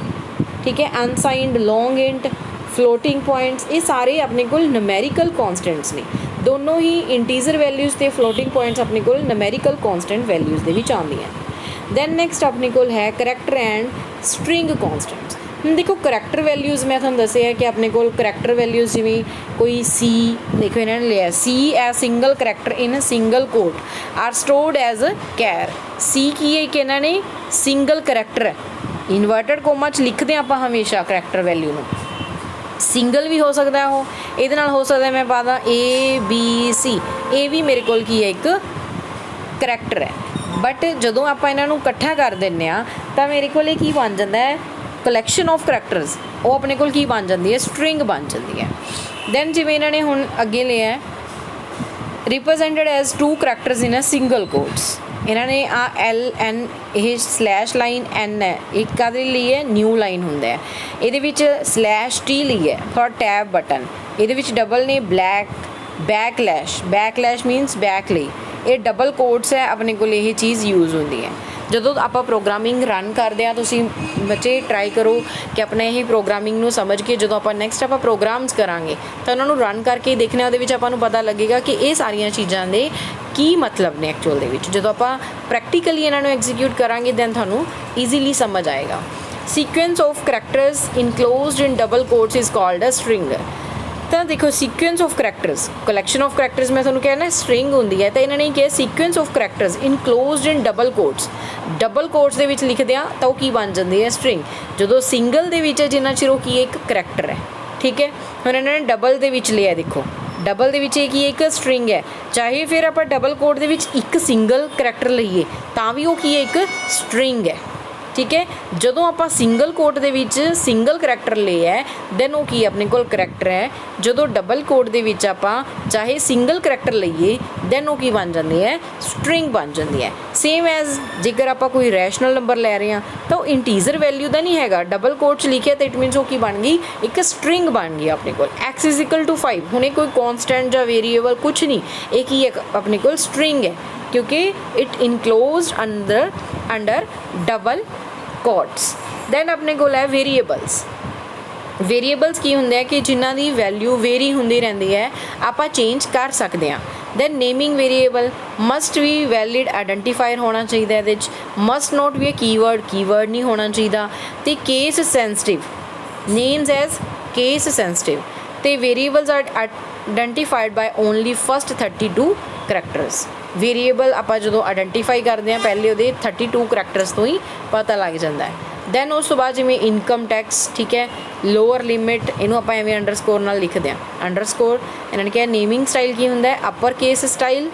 ठीक है, unsigned long int, floating points, ये सारे अपने को नमैरिकल कॉन्सटेंट्स ने। दोनों ही इंटीजर वैल्यूज़ तो फ्लोटिंग पॉइंट्स अपने को नमैरिकल कॉन्सटेंट वैल्यूज़ के विच आउंदियां। दैन नैक्सट अपने को है करैक्टर एंड स्ट्रिंग कॉन्सटेंट्स। देखो करैक्टर वैल्यूज़ मैं थोड़ा दसिया कि अपने को करैक्टर वैल्यूज़ जिमें कोई सी, देखो इन्होंने लिया सी as single character in single quote are stored as char. सी की है कि इन्होंने सिंगल करैक्टर है, इनवर्टेड कोमा च लिखते हैं आप हमेशा करैक्टर वैल्यू में। सिंगल भी हो सकता है, वो ये हो सकता है मैं पा दा ABC, ये भी मेरे को की है एक करैक्टर है। बट जो आप इन्हों इकट्ठा कर दें तो मेरे को की बन जाता है कलैक्शन ऑफ करैक्टर्स, वो अपने को की बन जाती है स्ट्रिंग बन जाती है। दैन जिमें इन्होंने हुण अगे लिया है represented as 2 characters in a single quotes. इन्होंने आ LN ये स्लैश लाइन N है, एक का ली है न्यू लाइन होंगे है, ये स्लैश T ली है फॉर टैब बटन, ये डबल ने black backlash, backlash minus back ली, ये डबल कोट्स है अपने को यही चीज़ यूज़ होती है। ਜਦੋਂ ਆਪਾਂ ਪ੍ਰੋਗਰਾਮਿੰਗ ਰਨ ਕਰਦੇ ਹਾਂ, ਤੁਸੀਂ ਬੱਚੇ ਟਰਾਈ ਕਰੋ ਕਿ ਆਪਣੇ ਹੀ ਪ੍ਰੋਗਰਾਮਿੰਗ ਨੂੰ ਸਮਝ ਕੇ ਜਦੋਂ ਆਪਾਂ ਨੈਕਸਟ ਆਪਾਂ ਪ੍ਰੋਗਰਾਮਸ ਕਰਾਂਗੇ ਤਾਂ ਉਹਨਾਂ ਨੂੰ ਰਨ ਕਰਕੇ ਦੇਖਣਾ, ਉਹਦੇ ਵਿੱਚ ਆਪਾਂ ਨੂੰ ਪਤਾ ਲੱਗੇਗਾ ਕਿ ਇਹ ਸਾਰੀਆਂ ਚੀਜ਼ਾਂ ਦੇ ਕੀ ਮਤਲਬ ਨੇ ਐਕਚੁਅਲ ਦੇ ਵਿੱਚ। ਜਦੋਂ ਆਪਾਂ ਪ੍ਰੈਕਟੀਕਲੀ ਇਹਨਾਂ ਨੂੰ ਐਗਜ਼ੀਕਿਊਟ ਕਰਾਂਗੇ ਦੈਨ ਤੁਹਾਨੂੰ ਈਜ਼ੀਲੀ ਸਮਝ ਆਏਗਾ। Sequence of characters enclosed in double quotes is called a string. ਤਾਂ ਦੇਖੋ sequence of characters, collection of characters ਮੈਂ ਤੁਹਾਨੂੰ ਕਿਹਾ ਨਾ ਸਟ੍ਰਿੰਗ ਹੁੰਦੀ ਹੈ, ਤਾਂ ਇਹਨਾਂ ਨੇ ਕਿਹਾ sequence of characters enclosed in double quotes. Double quotes ਦੇ ਵਿੱਚ ਲਿਖਦੇ ਆ ਤਾਂ ਉਹ ਕੀ ਬਣ ਜਾਂਦੀ ਹੈ ਸਟ੍ਰਿੰਗ। ਜਦੋਂ ਸਿੰਗਲ ਦੇ ਵਿੱਚ ਜਿੰਨਾ ਚਿਰ ਉਹ ਕੀ ਇੱਕ ਕਰੈਕਟਰ ਹੈ, ਠੀਕ ਹੈ। ਹੁਣ ਇਹਨਾਂ ਨੇ ਡਬਲ ਦੇ ਵਿੱਚ ਲਿਆ, ਦੇਖੋ ਡਬਲ ਦੇ ਵਿੱਚ ਇਹ ਕੀ ਇੱਕ ਸਟ੍ਰਿੰਗ ਹੈ, ਚਾਹੇ ਫਿਰ ਆਪਾਂ ਡਬਲ ਕੋਟ ਦੇ ਵਿੱਚ ਇੱਕ ਸਿੰਗਲ ਕਰੈਕਟਰ ਲਈਏ ਤਾਂ ਵੀ ਉਹ ਕੀ ਹੈ ਇੱਕ ਸਟ੍ਰਿੰਗ ਹੈ, ਠੀਕ ਹੈ। ਜਦੋਂ ਆਪਾਂ ਸਿੰਗਲ ਕੋਟ ਦੇ ਵਿੱਚ ਸਿੰਗਲ ਕਰੈਕਟਰ ਲਿਆ ਹੈ ਦੈਨ ਉਹ ਕੀ ਆਪਣੇ ਕੋਲ ਕਰੈਕਟਰ ਹੈ। ਜਦੋਂ ਡਬਲ ਕੋਟ ਦੇ ਵਿੱਚ ਆਪਾਂ ਚਾਹੇ ਸਿੰਗਲ ਕਰੈਕਟਰ ਲਈਏ ਦੈਨ ਉਹ ਕੀ ਬਣ ਜਾਂਦੀ ਹੈ ਸਟ੍ਰਿੰਗ ਬਣ ਜਾਂਦੀ ਹੈ। ਸੇਮ ਐਜ਼ ਜੇਕਰ ਆਪਾਂ ਕੋਈ ਰੈਸ਼ਨਲ ਨੰਬਰ ਲੈ ਰਹੇ ਹਾਂ ਤਾਂ ਉਹ ਇੰਟੀਜ਼ਰ ਵੈਲਿਊ ਦਾ ਨਹੀਂ ਹੈਗਾ, ਡਬਲ ਕੋਟ 'ਚ ਲਿਖਿਆ ਤਾਂ ਇਟ ਮੀਨਸ ਉਹ ਕੀ ਬਣ ਗਈ ਇੱਕ ਸਟ੍ਰਿੰਗ ਬਣ ਗਈ ਆਪਣੇ ਕੋਲ। x = 5, ਹੁਣ ਇਹ ਕੋਈ ਕੌਨਸਟੈਂਟ ਜਾਂ ਵੇਰੀਏਬਲ ਕੁਛ ਨਹੀਂ, ਇਹ ਕੀ ਹੈ ਆਪਣੇ ਕੋਲ ਸਟ੍ਰਿੰਗ ਹੈ ਕਿਉਂਕਿ it enclosed under double quotes. Then ਆਪਣੇ ਕੋਲ ਹੈ ਵੇਰੀਏਬਲਸ। ਵੇਰੀਏਬਲਸ ਕੀ ਹੁੰਦੇ ਆ ਕਿ ਜਿਨ੍ਹਾਂ ਦੀ ਵੈਲਿਊ ਵੇਰੀ ਹੁੰਦੀ ਰਹਿੰਦੀ ਹੈ, ਆਪਾਂ ਚੇਂਜ ਕਰ ਸਕਦੇ ਹਾਂ। ਦੈਨ ਨੇਮਿੰਗ ਵੇਰੀਏਬਲ ਮਸਟ ਵੀ ਵੈਲਿਡ ਆਈਡੈਂਟੀਫਾਇਰ ਹੋਣਾ ਚਾਹੀਦਾ, ਇਹਦੇ 'ਚ ਮਸਟ ਨੋਟ ਵੀ ਕੀਵਰਡ ਨਹੀਂ ਹੋਣਾ ਚਾਹੀਦਾ। ਅਤੇ case sensitive, names as case sensitive. ਅਤੇ variables are identified by only first 32 characters. Variable ਆਪਾਂ ਜਦੋਂ ਆਈਡੈਂਟੀਫਾਈ ਕਰਦੇ ਹਾਂ ਪਹਿਲੇ ਉਹਦੇ 32 ਕਰੈਕਟਰਸ ਤੋਂ ਹੀ ਪਤਾ ਲੱਗ ਜਾਂਦਾ ਹੈ। ਦੈਨ ਉਸ ਤੋਂ ਬਾਅਦ ਜਿਵੇਂ ਇਨਕਮ ਟੈਕਸ, ਠੀਕ ਹੈ, ਲੋਅਰ ਲਿਮਿਟ, ਇਹਨੂੰ ਆਪਾਂ ਐਵੇਂ ਅੰਡਰਸਕੋਰ ਨਾਲ ਲਿਖਦੇ ਹਾਂ। ਅੰਡਰਸਕੋਰ ਇਹਨਾਂ ਨੇ ਕਿਹਾ ਨੇਮਿੰਗ ਸਟਾਈਲ ਕੀ ਹੁੰਦਾ ਹੈ upper case style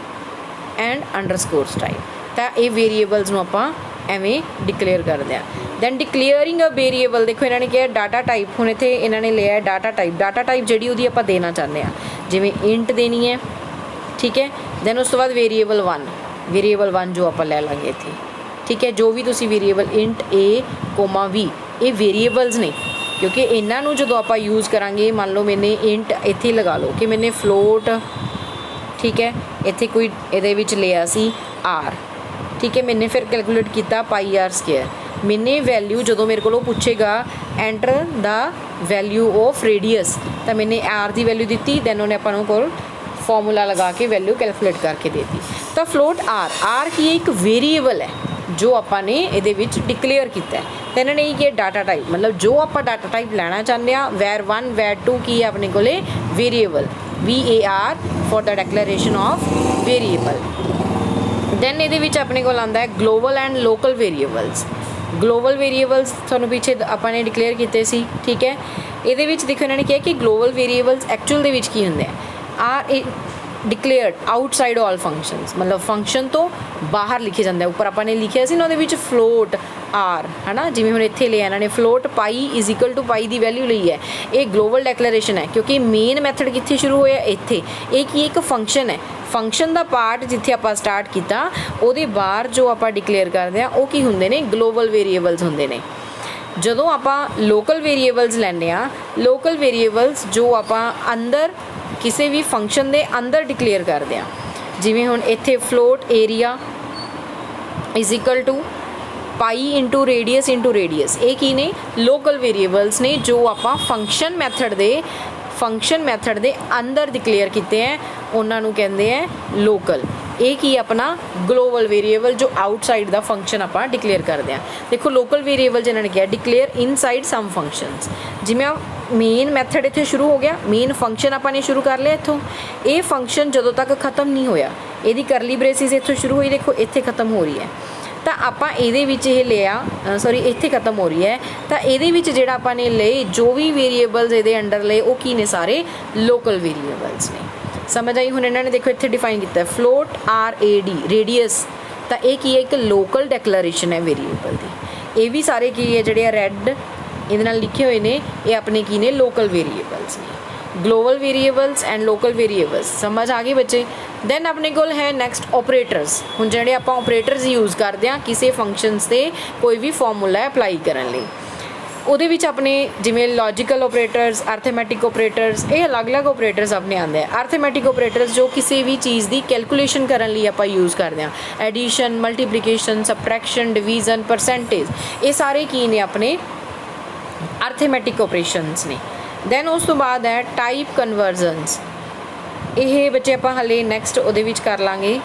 and underscore style. ਤਾਂ ਇਹ ਵੇਰੀਏਬਲਸ ਨੂੰ ਆਪਾਂ ਐਵੇਂ ਡਿਕਲੇਅਰ ਕਰਦੇ ਹਾਂ। ਦੈਨ ਡਿਕਲੇਅਰਿੰਗ ਅ ਵੇਰੀਏਬਲ, ਦੇਖੋ ਇਹਨਾਂ ਨੇ ਕਿਹਾ ਡਾਟਾ ਟਾਈਪ। ਹੁਣ ਇੱਥੇ ਇਹਨਾਂ ਨੇ ਲਿਆ ਡਾਟਾ ਟਾਈਪ ਜਿਹੜੀ ਉਹਦੀ ਆਪਾਂ ਦੇਣਾ ਚਾਹੁੰਦੇ ਹਾਂ, ਜਿਵੇਂ ਇੰਟ ਦੇਣੀ ਹੈ, ਠੀਕ ਹੈ। ਦੈਨ ਉਸ ਤੋਂ ਬਾਅਦ ਵੇਰੀਏਬਲ 1 ਜੋ ਆਪਾਂ ਲੈ ਲਾਂਗੇ ਇੱਥੇ, ਠੀਕ ਹੈ। ਜੋ ਵੀ ਤੁਸੀਂ ਵੇਰੀਏਬਲ ਇੰਟ a, v ਇਹ ਵੇਰੀਏਬਲਸ ਨੇ ਕਿਉਂਕਿ ਇਹਨਾਂ ਨੂੰ ਜਦੋਂ ਆਪਾਂ ਯੂਜ਼ ਕਰਾਂਗੇ, ਮੰਨ ਲਓ ਮੈਨੇ ਇੰਟ ਇੱਥੇ ਲਗਾ ਲਓ ਕਿ ਮੈਨੇ ਫਲੋਟ, ਠੀਕ ਹੈ, ਇੱਥੇ ਕੋਈ ਇਹਦੇ ਵਿੱਚ ਲਿਆ ਸੀ r, ਠੀਕ ਹੈ। ਮੈਨੇ ਫਿਰ ਕੈਲਕੂਲੇਟ ਕੀਤਾ πr²। ਮੈਨੇ ਵੈਲਿਊ ਜਦੋਂ ਮੇਰੇ ਕੋਲ ਉਹ ਪੁੱਛੇਗਾ enter the value of radius, ਤਾਂ ਮੈਨੇ r ਦੀ ਵੈਲਿਊ ਦਿੱਤੀ, ਦੈਨ ਉਹਨੇ ਆਪਾਂ ਨੂੰ ਕੋਲ ਫਾਰਮੂਲਾ ਲਗਾ ਕੇ ਵੈਲਿਊ ਕੈਲਕੂਲੇਟ ਕਰਕੇ ਦੇਤੀ। ਤਾਂ ਫਲੋਟ r ਕੀ ਇੱਕ ਵੇਰੀਏਬਲ ਹੈ ਜੋ ਆਪਾਂ ਨੇ ਇਹਦੇ ਵਿੱਚ ਡਿਕਲੇਅਰ ਕੀਤਾ ਹੈ। ਤਾਂ ਇਹਨਾਂ ਨੇ ਇਹ ਕੀ ਡਾਟਾ ਟਾਈਪ, ਮਤਲਬ ਜੋ ਆਪਾਂ ਡਾਟਾ ਟਾਈਪ ਲੈਣਾ ਚਾਹੁੰਦੇ ਹਾਂ। var 1 var 2 ਕੀ ਹੈ ਆਪਣੇ ਕੋਲੇ variable, var for the declaration of variable. Then ਇਹਦੇ ਵਿੱਚ ਆਪਣੇ ਕੋਲ ਆਉਂਦਾ ਹੈ global and local variables. Global variables ਤੁਹਾਨੂੰ ਪਿੱਛੇ ਆਪਾਂ ਨੇ ਡਿਕਲੇਅਰ ਕੀਤੇ ਸੀ, ਠੀਕ ਹੈ। ਇਹਦੇ ਵਿੱਚ ਦੇਖੋ ਇਹਨਾਂ ਨੇ ਕਿਹਾ ਕਿ ਗਲੋਬਲ ਵੇਰੀਏਬਲਸ ਐਕਚੁਅਲ ਦੇ ਵਿੱਚ ਕੀ ਹੁੰਦੇ ਆ ਡਿਕਲੇਅਰਡ ਆਊਟਸਾਈਡ ਆਲ ਫੰਕਸ਼ਨਸ, ਮਤਲਬ ਫੰਕਸ਼ਨ ਤੋਂ ਬਾਹਰ ਲਿਖੇ ਜਾਂਦੇ। ਉੱਪਰ ਆਪਾਂ ਨੇ ਲਿਖਿਆ ਸੀ ਨਾ ਉਹਦੇ ਵਿੱਚ ਫਲੋਟ r, ਹੈ ਨਾ, ਜਿਵੇਂ ਹੁਣ ਇੱਥੇ ਲਿਆ ਇਹਨਾਂ ਨੇ ਫਲੋਟ π = π ਦੀ ਵੈਲਿਊ ਲਈ ਹੈ। ਇਹ ਗਲੋਬਲ ਡੈਕਲੇਰੇਸ਼ਨ ਹੈ ਕਿਉਂਕਿ ਮੇਨ ਮੈਥਡ ਕਿੱਥੇ ਸ਼ੁਰੂ ਹੋਇਆ ਇੱਥੇ। ਇਹ ਕੀ ਇੱਕ ਫੰਕਸ਼ਨ ਹੈ, ਫੰਕਸ਼ਨ ਦਾ ਪਾਰਟ ਜਿੱਥੇ ਆਪਾਂ ਸਟਾਰਟ ਕੀਤਾ ਉਹਦੇ ਬਾਹਰ ਜੋ ਆਪਾਂ ਡਿਕਲੇਅਰ ਕਰਦੇ ਹਾਂ ਉਹ ਕੀ ਹੁੰਦੇ ਨੇ ਗਲੋਬਲ ਵੇਰੀਏਬਲਸ ਹੁੰਦੇ ਨੇ। ਜਦੋਂ ਆਪਾਂ ਲੋਕਲ ਵੇਰੀਏਬਲਸ ਲੈਂਦੇ ਹਾਂ, ਲੋਕਲ ਵੇਰੀਏਬਲਸ ਜੋ ਆਪਾਂ ਅੰਦਰ ਕਿਸੇ ਵੀ ਫੰਕਸ਼ਨ ਦੇ ਅੰਦਰ ਡਿਕਲੇਅਰ ਕਰਦੇ ਹਾਂ, ਜਿਵੇਂ ਹੁਣ ਇੱਥੇ ਫਲੋਟ ਏਰੀਆ = π × ਰੇਡੀਅਸ। ਇਹ ਕੀ ਨੇ ਲੋਕਲ ਵੇਰੀਏਬਲਸ ਨੇ ਜੋ ਆਪਾਂ ਫੰਕਸ਼ਨ ਮੈਥਡ ਦੇ ਅੰਦਰ ਡਿਕਲੇਅਰ ਕੀਤੇ ਹੈ, ਉਹਨਾਂ ਨੂੰ ਕਹਿੰਦੇ ਹੈ ਲੋਕਲ। ਇਹ ਕੀ ਆਪਣਾ ਗਲੋਬਲ ਵੇਰੀਏਬਲ ਜੋ ਆਊਟਸਾਈਡ ਦਾ ਫੰਕਸ਼ਨ ਆਪਾਂ ਡਿਕਲੇਅਰ ਕਰਦੇ ਹਾਂ। ਦੇਖੋ ਲੋਕਲ ਵੇਰੀਏਬਲ ਜਿਹਨਾਂ ਨੇ ਕਿਹਾ ਡਿਕਲੇਅਰ ਇਨਸਾਈਡ ਸਮ ਫੰਕਸ਼ਨਸ। ਜਿਵੇਂ ਮੇਨ ਮੈਥਡ ਇੱਥੇ ਸ਼ੁਰੂ ਹੋ ਗਿਆ, ਮੇਨ ਫੰਕਸ਼ਨ ਆਪਾਂ ਨੇ ਸ਼ੁਰੂ ਕਰ ਲਿਆ ਇੱਥੋਂ। ਇਹ ਫੰਕਸ਼ਨ ਜਦੋਂ ਤੱਕ ਖਤਮ ਨਹੀਂ ਹੋਇਆ, ਇਹਦੀ ਕਰਲੀ ਬ੍ਰੇਸਿਸ ਇੱਥੋਂ ਸ਼ੁਰੂ ਹੋਈ, ਦੇਖੋ ਇੱਥੇ ਖਤਮ ਹੋ ਰਹੀ ਹੈ, ਤਾਂ ਆਪਾਂ ਇਹਦੇ ਵਿੱਚ ਇਹ ਲਿਆ ਇੱਥੇ ਖਤਮ ਹੋ ਰਹੀ ਹੈ। ਤਾਂ ਇਹਦੇ ਵਿੱਚ ਜਿਹੜਾ ਆਪਾਂ ਨੇ ਲਏ ਜੋ ਵੀ ਵੇਰੀਏਬਲਸ ਇਹਦੇ ਅੰਡਰ ਲਏ ਉਹ ਕੀ ਨੇ ਸਾਰੇ ਲੋਕਲ ਵੇਰੀਏਬਲਸ ਨੇ। ਸਮਝ ਆਈ? ਹੁਣ ਇਹਨਾਂ ਨੇ ਦੇਖੋ ਇੱਥੇ ਡਿਫਾਈਨ ਕੀਤਾ ਫਲੋਟ RAD ਰੇਡੀਅਸ, ਤਾਂ ਇਹ ਕੀ ਹੈ ਇੱਕ ਲੋਕਲ ਡੈਕਲੇਰੇਸ਼ਨ ਹੈ ਵੇਰੀਏਬਲ ਦੀ। ਇਹ ਵੀ ਸਾਰੇ ਕੀ ਹੈ ਜਿਹੜੇ ਆ ਰੈੱਡ ਇਹਦੇ ਨਾਲ ਲਿਖੇ ਹੋਏ ਨੇ, ਇਹ ਆਪਣੇ ਕੀ ਨੇ ਲੋਕਲ ਵੇਰੀਏਬਲਸ ਨੇ। Global variables and local variables ਸਮਝ ਆ ਗਏ ਬੱਚੇ। ਦੈਨ ਆਪਣੇ ਕੋਲ ਹੈ ਨੈਕਸਟ ਆਪਰੇਟਰਸ। ਹੁਣ ਜਿਹੜੇ ਆਪਾਂ ਆਪਰੇਟਰਸ ਯੂਜ਼ ਕਰਦੇ ਹਾਂ ਕਿਸੇ ਫੰਕਸ਼ਨਸ 'ਤੇ ਕੋਈ ਵੀ ਫਾਰਮੂਲਾ ਅਪਲਾਈ ਕਰਨ ਲਈ। ਉਹਦੇ ਵਿੱਚ ਆਪਣੇ ਜਿਵੇਂ ਲੌਜੀਕਲ ਆਪਰੇਟਰਸ, ਅਰਥਮੈਟਿਕ ਆਪਰੇਟਰਸ, ਇਹ ਅਲੱਗ-ਅਲੱਗ ਆਪਰੇਟਰਸ ਆਪਣੇ ਆਉਂਦੇ ਆ। ਅਰਥਮੈਟਿਕ ਆਪਰੇਟਰਸ ਜੋ ਕਿਸੇ ਵੀ ਚੀਜ਼ ਦੀ ਕੈਲਕੂਲੇਸ਼ਨ ਕਰਨ ਲਈ ਆਪਾਂ ਯੂਜ਼ ਕਰਦੇ ਹਾਂ, ਐਡੀਸ਼ਨ, ਮਲਟੀਪਲੀਕੇਸ਼ਨ, ਸਬਟਰੈਕਸ਼ਨ, ਡਿਵੀਜ਼ਨ, ਪਰਸੈਂਟੇਜ, ਇਹ ਸਾਰੇ ਕੀ ਨੇ ਆਪਣੇ ਅਰਥਮੈਟਿਕ ਆਪਰੇਸ਼ਨਸ ਨੇ। ਦੈਨ ਉਸ ਤੋਂ ਬਾਅਦ ਹੈ ਟਾਈਪ ਕਨਵਰਜ਼ਨਸ। ਇਹ ਬੱਚੇ ਆਪਾਂ ਹਾਲੇ ਨੈਕਸਟ ਉਹਦੇ ਵਿੱਚ ਕਰ ਲਾਂਗੇ।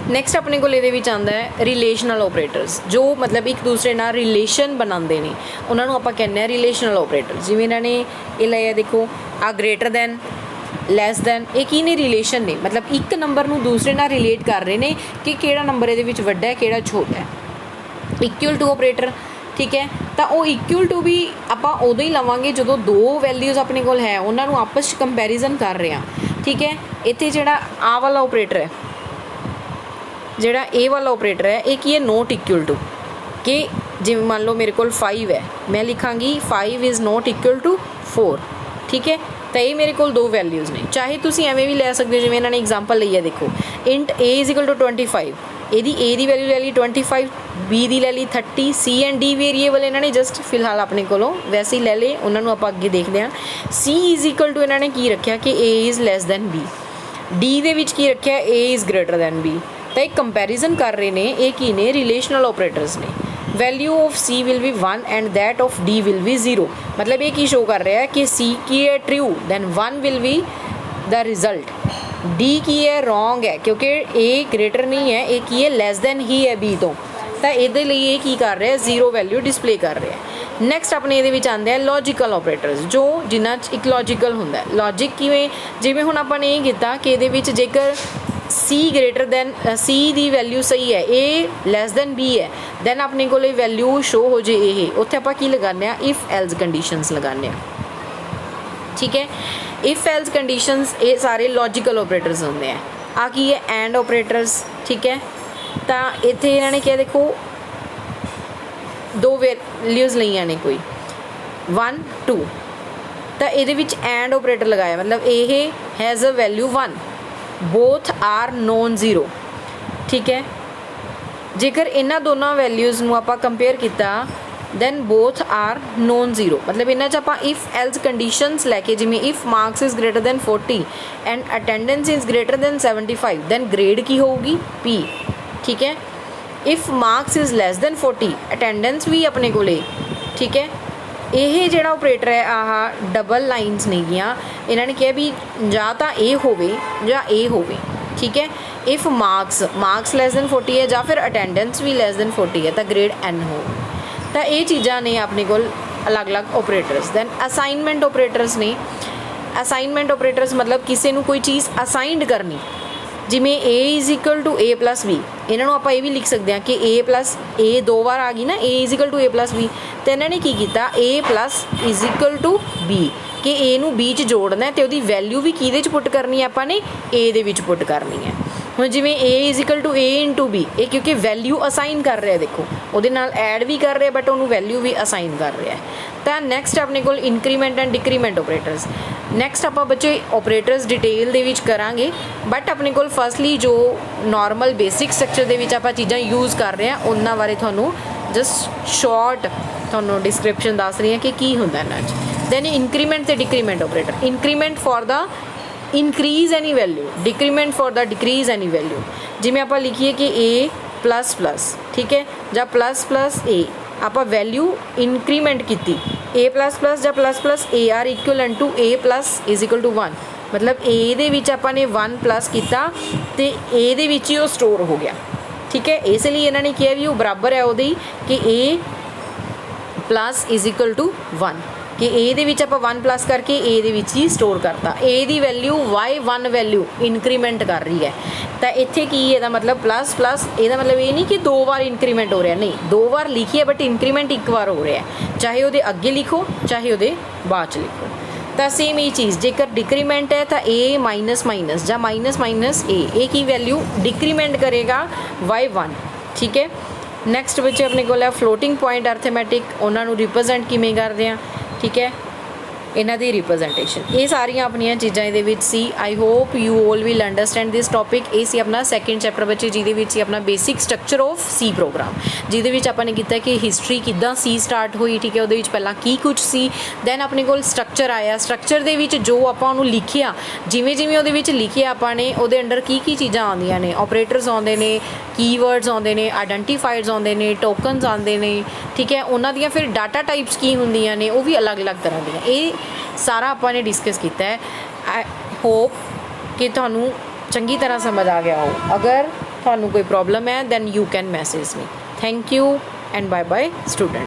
ਨੈਕਸਟ ਆਪਣੇ ਕੋਲ ਇਹਦੇ ਵਿੱਚ ਆਉਂਦਾ ਹੈ ਰਿਲੇਸ਼ਨਲ ਆਪਰੇਟਰਸ, ਜੋ ਮਤਲਬ ਇੱਕ ਦੂਸਰੇ ਨਾਲ ਰਿਲੇਸ਼ਨ ਬਣਾਉਂਦੇ ਨੇ, ਉਹਨਾਂ ਨੂੰ ਆਪਾਂ ਕਹਿੰਦੇ ਹਾਂ ਰਿਲੇਸ਼ਨਲ ਆਪਰੇਟਰਸ। ਜਿਵੇਂ ਇਹਨਾਂ ਨੇ ਇਹ ਲਿਆ ਦੇਖੋ, ਆ ਗ੍ਰੇਟਰ ਦੈਨ, ਲੈਸ ਦੈਨ, ਇਹ ਕੀ ਨੇ? ਰਿਲੇਸ਼ਨ ਨੇ, ਮਤਲਬ ਇੱਕ ਨੰਬਰ ਨੂੰ ਦੂਸਰੇ ਨਾਲ ਰਿਲੇਟ ਕਰ ਰਹੇ ਨੇ ਕਿ ਕਿਹੜਾ ਨੰਬਰ ਇਹਦੇ ਵਿੱਚ ਵੱਡਾ ਹੈ, ਕਿਹੜਾ ਛੋਟਾ ਹੈ। ਇਕੁਅਲ ਟੂ ਆਪਰੇਟਰ, ਠੀਕ ਹੈ, ਤਾਂ ਉਹ ਇਕੁਅਲ ਟੂ ਵੀ ਆਪਾਂ ਉਦੋਂ ਹੀ ਲਵਾਂਗੇ ਜਦੋਂ ਦੋ ਵੈਲਿਊਜ਼ ਆਪਣੇ ਕੋਲ ਹੈ, ਉਹਨਾਂ ਨੂੰ ਆਪਸ 'ਚ ਕੰਪੈਰੀਜ਼ਨ ਕਰ ਰਹੇ ਹਾਂ, ਠੀਕ ਹੈ। ਇੱਥੇ ਜਿਹੜਾ ਆਹ ਵਾਲਾ ਆਪਰੇਟਰ ਹੈ, ਜਿਹੜਾ ਇਹ ਵਾਲਾ ਆਪਰੇਟਰ ਹੈ, ਇਹ ਕੀ ਹੈ? ਨੋਟ ਇਕੁਅਲ ਟੂ, ਕਿ ਜਿਵੇਂ ਮੰਨ ਲਓ ਮੇਰੇ ਕੋਲ 5 ਹੈ, ਮੈਂ ਲਿਖਾਂਗੀ 5 ਇਜ਼ ਨੋਟ ਇਕੁਅਲ ਟੂ 4, ਠੀਕ ਹੈ। ਤਾਂ ਇਹ ਮੇਰੇ ਕੋਲ ਦੋ ਵੈਲਿਊਜ਼ ਨੇ। ਚਾਹੇ ਤੁਸੀਂ ਐਵੇਂ ਵੀ ਲੈ ਸਕਦੇ ਹੋ, ਜਿਵੇਂ ਇਹਨਾਂ ਨੇ ਐਗਜ਼ਾਮਪਲ ਲਈ ਹੈ ਦੇਖੋ, int a is equal to 25, ਇਹਦੀ a ਦੀ ਵੈਲਿਊ ਲੈ ਲਈ 25, b ਦੀ ਲੈ ਲਈ 30, c ਐਂਡ d ਵੇਰੀਏਬਲ ਇਹਨਾਂ ਨੇ ਜਸਟ ਫਿਲਹਾਲ ਆਪਣੇ ਕੋਲੋਂ ਵੈਸੇ ਹੀ ਲੈ ਲਏ, ਉਹਨਾਂ ਨੂੰ ਆਪਾਂ ਅੱਗੇ ਦੇਖਦੇ ਹਾਂ। c ਇਜ਼ ਇਕੁਅਲ ਟੂ ਇਹਨਾਂ ਨੇ ਕੀ ਰੱਖਿਆ ਕਿ a is less then b, d ਦੇ ਵਿੱਚ ਕੀ ਰੱਖਿਆ? a is greater then b। ਤਾਂ ਇੱਕ ਕੰਪੈਰੀਜ਼ਨ ਕਰ ਰਹੇ ਨੇ, ਇਹ ਕੀ ਨੇ? ਰਿਲੇਸ਼ਨਲ ਆਪਰੇਟਰਸ ਨੇ। Value of c will be 1 and that of d will be 0, ਮਤਲਬ ਇਹ ਕੀ ਸ਼ੋ ਕਰ ਰਿਹਾ ਹੈ ਕਿ c ਕੀ ਹੈ? True, then 1 will be the result. d ਕੀ ਹੈ? ਰੋਂਗ ਹੈ, ਕਿਉਂਕਿ a ਗ੍ਰੇਟਰ ਨਹੀਂ ਹੈ, ਇਹ ਕੀ ਹੈ? ਲੈਸ ਦੈਨ ਹੀ ਹੈ b ਤੋਂ, ਤਾਂ ਇਹਦੇ ਲਈ ਇਹ ਕੀ ਕਰ ਰਿਹਾ? 0 ਵੈਲਿਊ ਡਿਸਪਲੇ ਕਰ ਰਿਹਾ ਹੈ। ਨੈਕਸਟ ਆਪਣੇ ਇਹਦੇ ਵਿੱਚ ਆਉਂਦੇ ਆ ਲੌਜੀਕਲ ਆਪਰੇਟਰਸ, ਜੋ ਜਿਨ੍ਹਾਂ 'ਚ ਇੱਕ ਲੌਜੀਕਲ ਹੁੰਦਾ ਹੈ। ਲੌਜਿਕ ਕਿਵੇਂ? ਜਿਵੇਂ ਹੁਣ ਆਪਾਂ ਨੇ ਇਹ ਕੀਤਾ ਕਿ ਇਹਦੇ ਵਿੱਚ ਜੇਕਰ c ਗ੍ਰੇਟਰ ਦੈਨ, c ਦੀ ਵੈਲਿਊ ਸਹੀ ਹੈ, a ਲੈਸ ਦੈਨ b ਹੈ, ਦੈਨ ਆਪਣੇ ਕੋਲ ਇਹ ਵੈਲਿਊ ਸ਼ੋ ਹੋ ਜੇ ਇਹ, ਉੱਥੇ ਆਪਾਂ ਕੀ ਲਗਾਉਂਦੇ ਹਾਂ? ਇਫ ਐਲਸ ਕੰਡੀਸ਼ਨਸ ਲਗਾਉਂਦੇ ਹਾਂ, ਠੀਕ ਹੈ। ਇਫ ਐਲਸ ਕੰਡੀਸ਼ਨਸ ਇਹ ਸਾਰੇ ਲੌਜੀਕਲ ਆਪਰੇਟਰਸ ਹੁੰਦੇ ਆ। ਆ ਕੀ ਹੈ? ਐਂਡ ਆਪਰੇਟਰਸ, ਠੀਕ ਹੈ। ਤਾਂ ਇੱਥੇ ਇਹਨਾਂ ਨੇ ਕਿਹਾ ਦੇਖੋ, ਦੋ ਵੈਲਿਊਜ਼ ਲਈਆਂ ਨੇ ਕੋਈ 1 2, ਤਾਂ ਇਹਦੇ ਵਿੱਚ ਐਂਡ ਆਪਰੇਟਰ ਲਗਾਇਆ, ਮਤਲਬ ਇਹ has a value 1, both are non 0, ਠੀਕ ਹੈ। ਜੇਕਰ ਇਹਨਾਂ ਦੋਨਾਂ ਵੈਲਿਊਜ਼ ਨੂੰ ਆਪਾਂ ਕੰਪੇਅਰ ਕੀਤਾ, ਦੈਨ ਬੋਥ ਆਰ ਨੋਨ 0, ਮਤਲਬ ਇਹਨਾਂ 'ਚ ਆਪਾਂ ਇਫ ਐਲਸ ਕੰਡੀਸ਼ਨਸ ਲੈ ਕੇ, ਜਿਵੇਂ if marks is greater than 40 and attendance is greater than 75, then grade ਕੀ ਹੋਊਗੀ? P, ਠੀਕ ਹੈ। If marks is less than 40, attendance ਵੀ ਆਪਣੇ ਕੋਲੇ, ਠੀਕ ਹੈ। ਇਹ ਜਿਹੜਾ ਆਪਰੇਟਰ ਹੈ, ਆਹ ਡਬਲ ਲਾਈਨਸ ਨੇਗੀਆਂ, ਇਹਨਾਂ ਨੇ ਕਿਹਾ ਵੀ ਜਾਂ ਤਾਂ ਇਹ ਹੋਵੇ ਜਾਂ ਇਹ ਹੋਵੇ, ਠੀਕ ਹੈ। ਇਫ ਮਾਰਕਸ ਲੈਸ ਦੈਨ 40 ਹੈ ਜਾਂ ਫਿਰ ਅਟੈਂਡੈਂਸ ਵੀ ਲੈਸ ਦੈਨ 40 ਹੈ, ਤਾਂ ਗ੍ਰੇਡ N ਹੋ। ਤਾਂ ਇਹ ਚੀਜ਼ਾਂ ਨੇ ਆਪਣੇ ਕੋਲ ਅਲੱਗ-ਅਲੱਗ ਆਪਰੇਟਰਸ। ਦੈਨ ਅਸਾਈਨਮੈਂਟ ਆਪਰੇਟਰਸ ਨੇ। ਅਸਾਈਨਮੈਂਟ ਆਪਰੇਟਰਸ ਮਤਲਬ ਕਿਸੇ ਨੂੰ ਕੋਈ ਚੀਜ਼ ਅਸਾਈਨਡ ਕਰਨੀ, ਜਿਵੇਂ a is equal to a plus b, ਇਹਨਾਂ ਨੂੰ ਆਪਾਂ ਇਹ ਵੀ ਲਿਖ ਸਕਦੇ ਹਾਂ ਕਿ a ਪਲਸ a ਦੋ ਵਾਰ ਆ ਗਈ ਨਾ, a is equal to a plus b, ਅਤੇ ਇਹਨਾਂ ਨੇ ਕੀ ਕੀਤਾ? a plus is equal to b, ਕਿ a ਨੂੰ b 'ਚ ਜੋੜਨਾ ਅਤੇ ਉਹਦੀ ਵੈਲਿਊ ਵੀ ਕਿਹਦੇ 'ਚ ਪੁੱਟ ਕਰਨੀ ਹੈ? ਆਪਾਂ ਨੇ a ਦੇ ਵਿੱਚ ਪੁੱਟ ਕਰਨੀ ਹੈ। ਹੁਣ ਜਿਵੇਂ a is equal to a into b, ਇਹ ਕਿਉਂਕਿ ਵੈਲਿਊ ਅਸਾਈਨ ਕਰ ਰਿਹਾ, ਦੇਖੋ ਉਹਦੇ ਨਾਲ ਐਡ ਵੀ ਕਰ ਰਿਹਾ ਬਟ ਉਹਨੂੰ ਵੈਲਿਊ ਵੀ ਅਸਾਈਨ ਕਰ ਰਿਹਾ। ਤਾਂ ਨੈਕਸਟ ਆਪਣੇ ਕੋਲ increment and decrement operators. Next ਆਪਾਂ ਬੱਚੇ ਆਪਰੇਟਰਸ ਡਿਟੇਲ ਦੇ ਵਿੱਚ ਕਰਾਂਗੇ, ਬਟ ਆਪਣੇ ਕੋਲ ਫਸਟਲੀ ਜੋ ਨਾਰਮਲ ਬੇਸਿਕ ਸਟਰਕਚਰ ਦੇ ਵਿੱਚ ਆਪਾਂ ਚੀਜ਼ਾਂ ਯੂਜ਼ ਕਰ ਰਹੇ ਹਾਂ, ਉਹਨਾਂ ਬਾਰੇ ਤੁਹਾਨੂੰ ਜਸਟ ਸ਼ਾਰਟ ਤੁਹਾਨੂੰ ਡਿਸਕ੍ਰਿਪਸ਼ਨ ਦੱਸ ਰਹੀ ਹਾਂ ਕਿ ਕੀ ਹੁੰਦਾ ਇਹਨਾਂ 'ਚ। ਦੈਨ ਇਨਕਰੀਮੈਂਟ ਅਤੇ decrement operator. Increment for the increase any value, decrement for the decrease any value. ਜਿਵੇਂ ਆਪਾਂ ਲਿਖੀਏ ਕਿ a ਪਲਸ ਪਲਸ, ਠੀਕ ਹੈ, ਜਾਂ ਪਲਸ ਪਲਸ a, ਆਪਾਂ ਵੈਲਿਊ ਇਨਕਰੀਮੈਂਟ ਕੀਤੀ, a ਪਲਸ ਪਲਸ ਜਾਂ plus plus a are equivalent to a plus is equal to 1, ਮਤਲਬ a ਦੇ ਵਿੱਚ ਆਪਾਂ ਨੇ 1 ਪਲਸ ਕੀਤਾ ਅਤੇ a ਦੇ ਵਿੱਚ ਹੀ ਉਹ ਸਟੋਰ ਹੋ ਗਿਆ, ਠੀਕ ਹੈ। ਇਸ ਲਈ ਇਹਨਾਂ ਨੇ ਕਿਹਾ ਵੀ ਉਹ ਬਰਾਬਰ ਹੈ ਉਹਦੇ ਹੀ ਕਿ a plus is equal to 1, ਕਿ a ਦੇ ਵਿੱਚ ਆਪਾਂ 1 ਪਲਸ ਕਰਕੇ a ਦੇ ਵਿੱਚ ਹੀ ਸਟੋਰ ਕਰਤਾ। a the value y1 value increment ਕਰ ਰਹੀ ਹੈ, ਤਾਂ ਇੱਥੇ ਕੀ ਇਹਦਾ ਮਤਲਬ ਪਲਸ ਪਲਸ, ਇਹਦਾ ਮਤਲਬ ਇਹ ਨਹੀਂ ਕਿ 2 ਵਾਰ ਇਨਕਰੀਮੈਂਟ ਹੋ ਰਿਹਾ, ਨਹੀਂ 2 ਵਾਰ ਲਿਖੀਏ ਬਟ ਇਨਕਰੀਮੈਂਟ ਇੱਕ ਵਾਰ ਹੋ ਰਿਹਾ, ਚਾਹੇ ਉਹਦੇ ਅੱਗੇ ਲਿਖੋ ਚਾਹੇ ਉਹਦੇ ਬਾਅਦ 'ਚ ਲਿਖੋ। ਤਾਂ ਸੇਮ ਇਹ ਚੀਜ਼, ਜੇਕਰ ਡਿਕਰੀਮੈਂਟ ਹੈ ਤਾਂ a ਮਾਈਨਸ ਮਾਈਨਸ ਜਾਂ ਮਾਈਨਸ ਮਾਈਨਸ a, ਇਹ ਕੀ ਵੈਲਿਊ ਡਿਕਰੀਮੈਂਟ ਕਰੇਗਾ y1, ਠੀਕ ਹੈ। ਨੈਕਸਟ ਬੱਚੇ ਆਪਣੇ ਕੋਲ ਹੈ ਫਲੋਟਿੰਗ ਪੁਆਇੰਟ ਅਰਥਮੈਟਿਕ, ਉਹਨਾਂ ਨੂੰ ਰਿਪਰੈਜ਼ੈਂਟ ਕਿਵੇਂ ਕਰਦੇ ਹਾਂ, ਠੀਕ ਹੈ। ਇਹਨਾਂ ਦੀ ਰਿਪਰੈਜ਼ੈਂਟੇਸ਼ਨ। ਇਹ ਸਾਰੀਆਂ ਆਪਣੀਆਂ ਚੀਜ਼ਾਂ ਇਹਦੇ ਵਿੱਚ ਸੀ। I hope you all will understand this topic. ਇਹ ਸੀ ਆਪਣਾ ਸੈਕਿੰਡ ਚੈਪਟਰ ਬੱਚੇ, ਜਿਹਦੇ ਵਿੱਚ ਸੀ ਆਪਣਾ basic structure of C program, ਜਿਹਦੇ ਵਿੱਚ ਆਪਾਂ ਨੇ ਕੀਤਾ ਕਿ ਹਿਸਟਰੀ ਕਿੱਦਾਂ ਸੀ ਸਟਾਰਟ ਹੋਈ, ਠੀਕ ਹੈ, ਉਹਦੇ ਵਿੱਚ ਪਹਿਲਾਂ ਕੀ ਕੁਝ ਸੀ, ਦੈਨ ਆਪਣੇ ਕੋਲ ਸਟਰਕਚਰ ਆਇਆ। ਸਟਰਕਚਰ ਦੇ ਵਿੱਚ ਜੋ ਆਪਾਂ ਉਹਨੂੰ ਲਿਖਿਆ, ਜਿਵੇਂ ਜਿਵੇਂ ਉਹਦੇ ਵਿੱਚ ਲਿਖਿਆ ਆਪਾਂ ਨੇ, ਉਹਦੇ ਅੰਡਰ ਕੀ ਕੀ ਚੀਜ਼ਾਂ ਆਉਂਦੀਆਂ ਨੇ, ਆਪਰੇਟਰਸ ਆਉਂਦੇ ਨੇ, ਕੀਵਰਡਸ ਆਉਂਦੇ ਨੇ, ਆਇਡੈਂਟੀਫਾਇਰਸ ਆਉਂਦੇ ਨੇ, ਟੋਕਨਸ ਆਉਂਦੇ ਨੇ, ਠੀਕ ਹੈ, ਉਹਨਾਂ ਦੀਆਂ ਫਿਰ ਡਾਟਾ ਟਾਈਪਸ ਕੀ ਹੁੰਦੀਆਂ ਨੇ, ਉਹ ਵੀ ਅਲੱਗ-ਅਲੱਗ ਤਰ੍ਹਾਂ ਦੀਆਂ। ਇਹ ਸਾਰਾ ਆਪਾਂ ਨੇ ਡਿਸਕਸ ਕੀਤਾ ਹੈ। ਆਈ ਹੋਪ ਕਿ ਤੁਹਾਨੂੰ ਚੰਗੀ ਤਰ੍ਹਾਂ ਸਮਝ ਆ ਗਿਆ ਹੋ। ਅਗਰ ਤੁਹਾਨੂੰ ਕੋਈ ਪ੍ਰੋਬਲਮ ਹੈ then you can message me. Thank you and bye bye student.